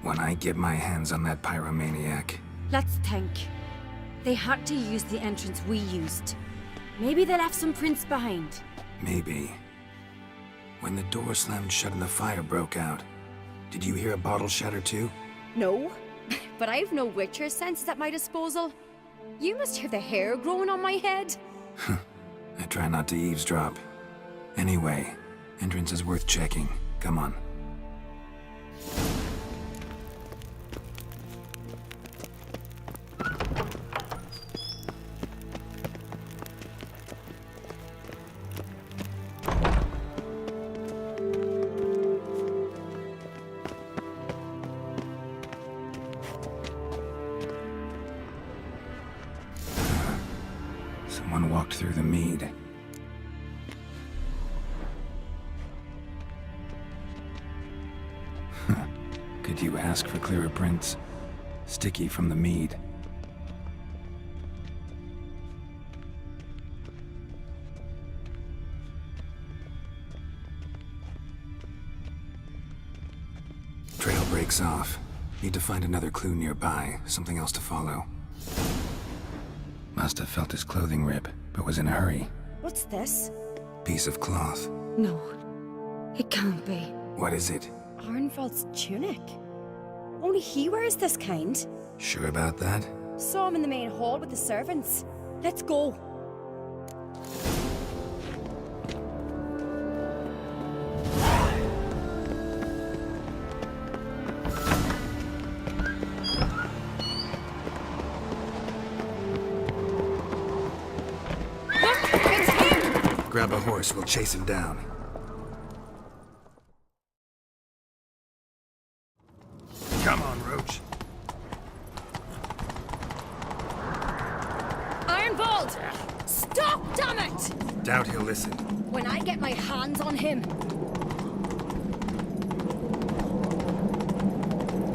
When I get my hands on that pyromaniac. Let's think. They had to use the entrance we used. Maybe they left some prints behind. Maybe. When the door slammed shut and the fire broke out, did you hear a bottle shatter too? No, but I've no Witcher senses at my disposal. You must hear the hair growing on my head. I try not to eavesdrop. Anyway, entrance is worth checking. Come on. Someone walked through the mead. Did you ask for clearer prints? Sticky from the mead. Trail breaks off. Need to find another clue nearby, something else to follow. Must have felt his clothing rip, but was in a hurry. What's this? Piece of cloth. No, it can't be. What is it? Arnvald's tunic. Only he wears this kind. Sure about that? Saw him in the main hall with the servants. Let's go. Grab a horse, we'll chase him down. Come on, Roach. Arnvald! Stop, damn it! Doubt he'll listen. When I get my hands on him.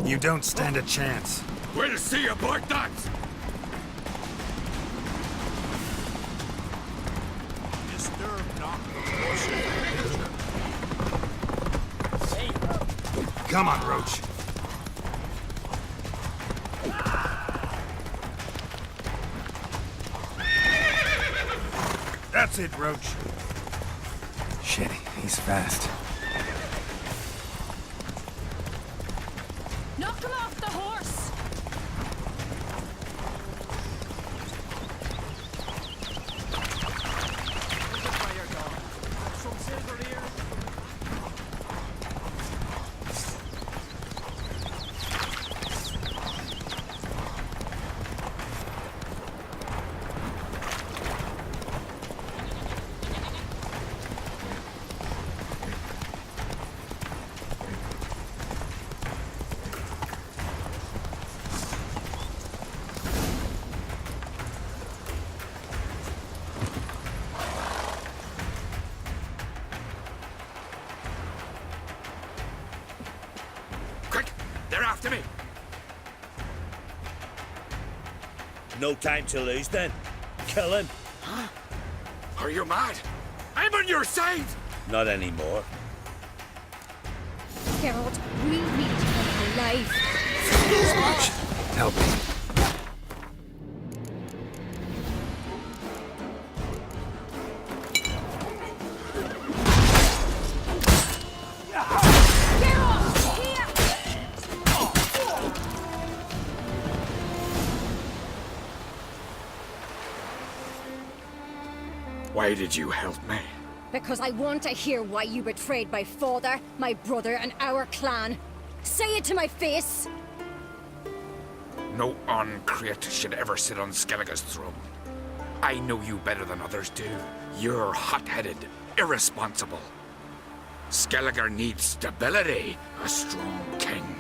You don't stand a chance. We'll see about that! Come on, Roach. That's it, Roach. Shit, he's fast. Knock him off the horse! Quick! They're after me! No time to lose then. Kill him. Are you mad? I'm on your side! Not anymore. Geralt, we need him alive. Roach, help me. Why did you help me? Because I want to hear why you betrayed my father, my brother, and our clan. Say it to my face! No Uncreate should ever sit on Skellige's throne. I know you better than others do. You're hot-headed, irresponsible. Skellige needs stability, a strong king.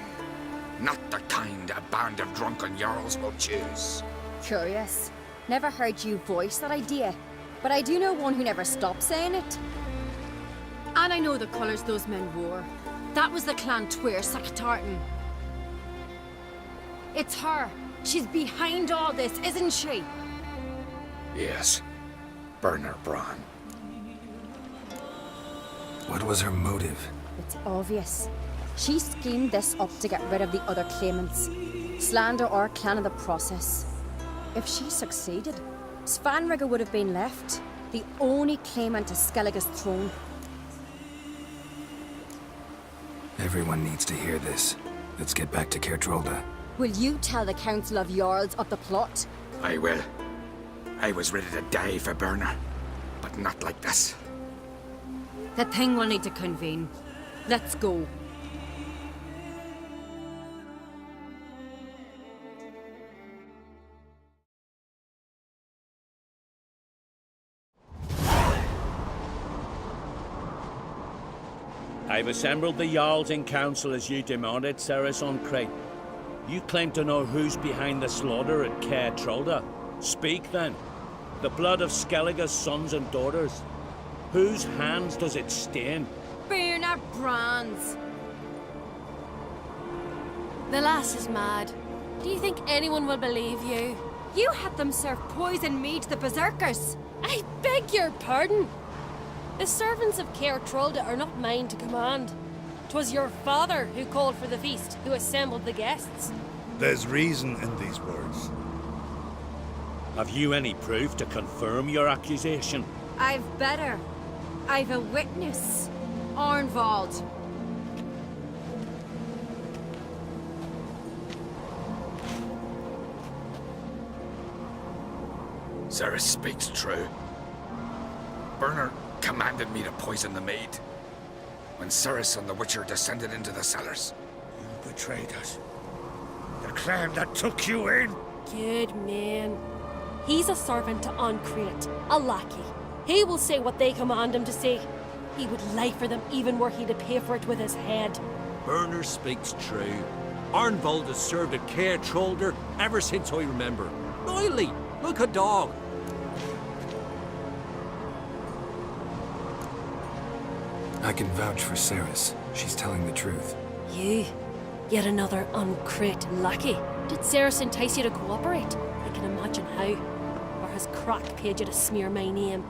Not the kind a band of drunken jarls will choose. Curious. Never heard you voice that idea. But I do know one who never stopped saying it. And I know the colours those men wore. That was the clan Twir Sakatartan. It's her. She's behind all this, isn't she? Yes. Burner Bran. What was her motive? It's obvious. She schemed this up to get rid of the other claimants. Slander our clan in the process. If she succeeded, Svanrigger would have been left, the only claimant to Skellige's throne. Everyone needs to hear this. Let's get back to Kertrolda. Will you tell the Council of Jarls of the plot? I will. I was ready to die for Burner, but not like this. The thing will need to convene. Let's go. I've assembled the Jarls in council as you demanded, Ceres on Crate. You claim to know who's behind the slaughter at Caer Trolda. Speak then. The blood of Skellige's sons and daughters. Whose hands does it stain? Burner Bran's. The lass is mad. Do you think anyone will believe you? You had them serve poison mead to the berserkers. I beg your pardon. The servants of Caer Trolda are not mine to command. 'Twas your father who called for the feast, who assembled the guests. There's reason in these words. Have you any proof to confirm your accusation? I've better. I've a witness. Arnvald. Ceres speaks true. Bernard commanded me to poison the maid. When Ceres and the Witcher descended into the cellars. You betrayed us. The clan that took you in. Good man. He's a servant to Ancrete, a lackey. He will say what they command him to say. He would lie for them even were he to pay for it with his head. Bernard speaks true. Arnvald has served at Caer Trolder ever since I remember. Riley, look a dog. I can vouch for Ceres. She's telling the truth. You? Yet another Ancrete lackey? Did Ceres entice you to cooperate? I can imagine how. Or has Crack paid you to smear my name?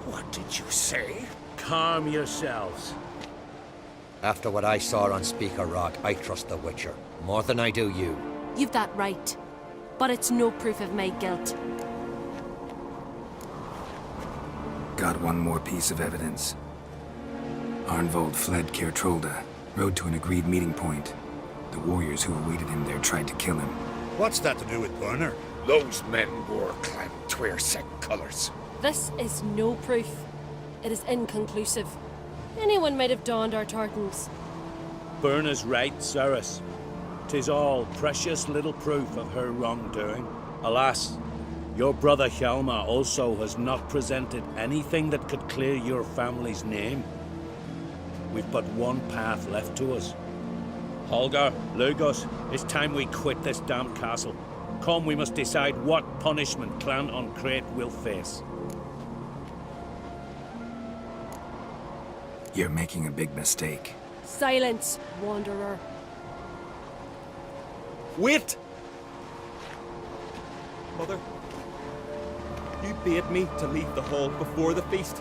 What did you say? Calm yourselves. After what I saw on Speaker Rock, I trust the Witcher. More than I do you. You've that right. But it's no proof of my guilt. Got one more piece of evidence. Arnvald fled Caer Trolda, rode to an agreed meeting point. The warriors who awaited him there tried to kill him. What's that to do with Bernard? Those men wore clan Tweersec colours. This is no proof. It is inconclusive. Anyone might have donned our tartans. Berna's right, Ceres. 'Tis all precious little proof of her wrongdoing. Alas, your brother Hjalmar also has not presented anything that could clear your family's name. We've but one path left to us. Holger, Lugos, it's time we quit this damn castle. Come, we must decide what punishment Clan Ancrete will face. You're making a big mistake. Silence, wanderer. Wait! Mother, you bade me to leave the hall before the feast.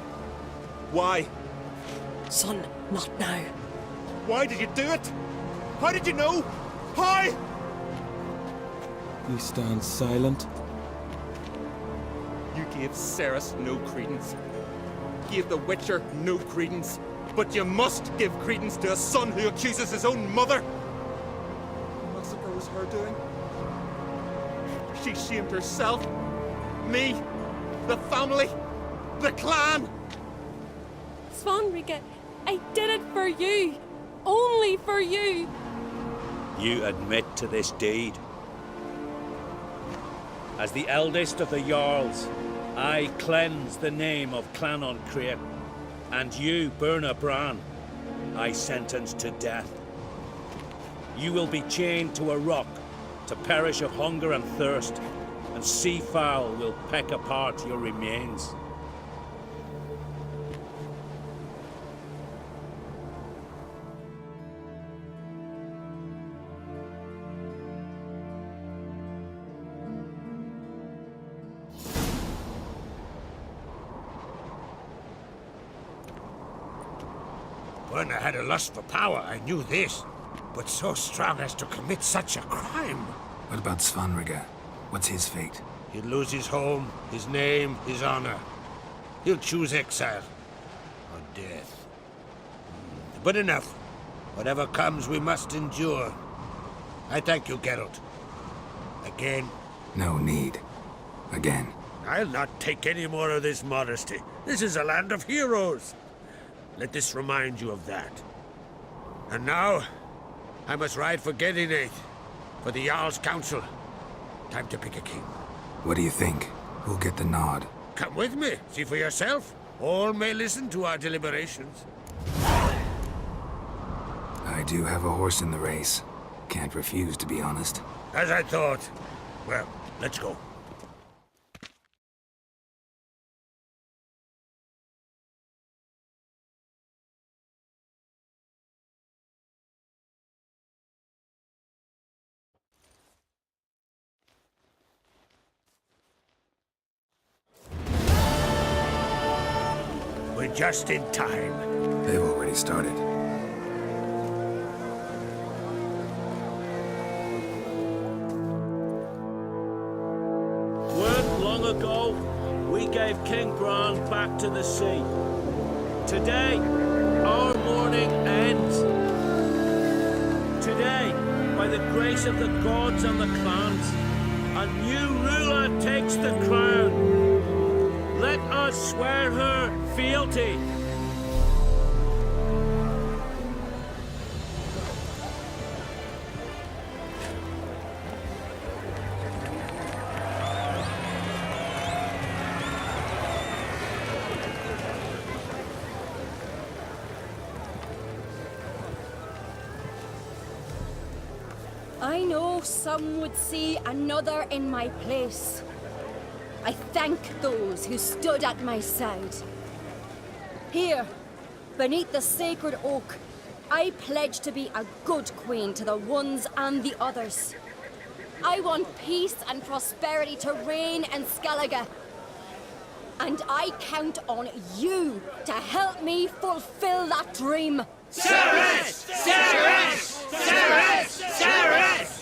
Why? Son, not now. Why did you do it? How did you know? How? You stand silent. You gave Ceres no credence. Gave the Witcher no credence. But you must give credence to a son who accuses his own mother. The massacre was her doing. She shamed herself, me, the family, the clan. Svanrika, I did it for you. Only for you. You admit to this deed. As the eldest of the Jarls, I cleanse the name of Clan Ancrete, and you, Berna Bran, I sentence to death. You will be chained to a rock to perish of hunger and thirst, and sea fowl will peck apart your remains. Berna had a lust for power, I knew this. But so strong as to commit such a crime. What about Svanrika? What's his fate? He'll lose his home, his name, his honor. He'll choose exile. Or death. But enough. Whatever comes, we must endure. I thank you, Geralt. Again. No need. Again. I'll not take any more of this modesty. This is a land of heroes. Let this remind you of that. And now, I must ride for Gedinath, for the Jarl's Council. Time to pick a king. What do you think? Who'll get the nod? Come with me, see for yourself. All may listen to our deliberations. I do have a horse in the race. Can't refuse, to be honest. As I thought. Well, let's go. just in time. They've already started. Weren't long ago, we gave King Bran back to the sea. Today, our mourning ends. Today, by the grace of the gods and the clans, a new ruler takes the crown. Let us swear her fealty. I know some would see another in my place. I thank those who stood at my side. Here, beneath the sacred oak, I pledge to be a good queen to the ones and the others. I want peace and prosperity to reign in Skellige. And I count on you to help me fulfill that dream. Ceres! Ceres! Ceres! Ceres!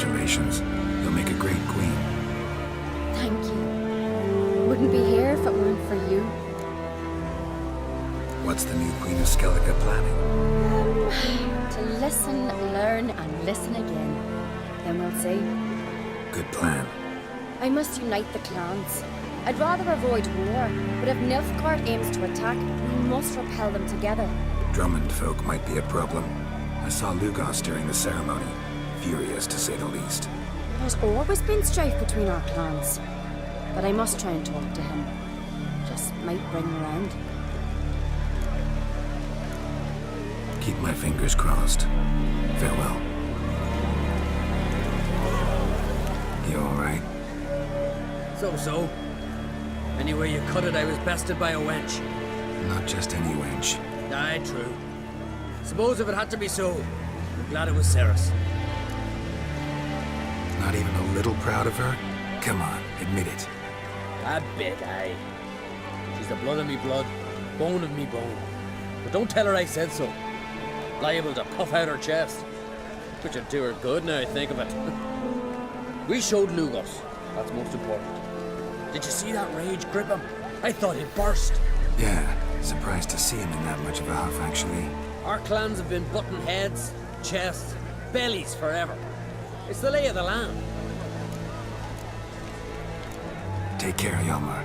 Congratulations. You'll make a great queen. Thank you. Wouldn't be here if it weren't for you. What's the new Queen of Skellige planning? To listen, learn, and listen again. Then we'll see. Good plan. I must unite the clans. I'd rather avoid war, but if Nilfgaard aims to attack, we must repel them together. Drummond folk might be a problem. I saw Lugos during the ceremony. Furious, to say the least. There's always been strife between our clans. But I must try and talk to him. Just might bring him around. Keep my fingers crossed. Farewell. You alright? So. Anyway you cut it, I was bested by a wench. Not just any wench. Aye, true. Suppose if it had to be so, I'm glad it was Ceres. Not even a little proud of her? Come on, admit it. A bit, aye. She's the blood of me blood, bone of me bone. But don't tell her I said so. Liable to puff out her chest. Which would do her good now I think of it. We showed Lugos. That's most important. Did you see that rage grip him? I thought he'd burst. Yeah, surprised to see him in that much of a huff, actually. Our clans have been butting heads, chests, bellies forever. It's the lay of the land. Take care, Hjalmar.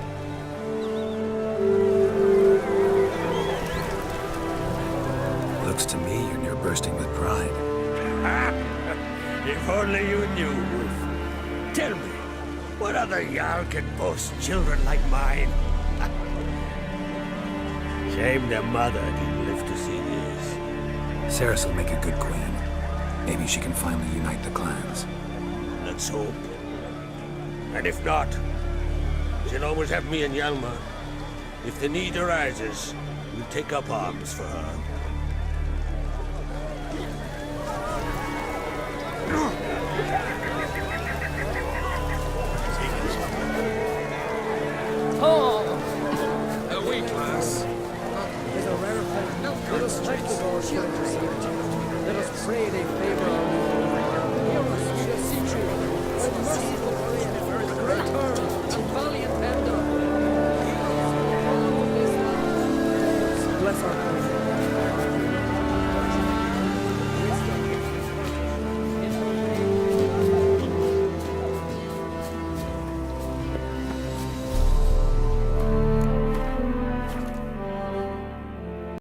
Looks to me you're near bursting with pride. If only you knew, Wolf. Tell me, what other Jarl can boast children like mine? Shame their mother didn't live to see this. Ceres will make a good queen. Maybe she can finally unite the clans. Let's hope. And if not, she'll always have me and Hjalmar. If the need arises, we'll take up arms for her. Oh! A weak lass. There's a rare thing. Let us strike the doors here. Let us pray they favor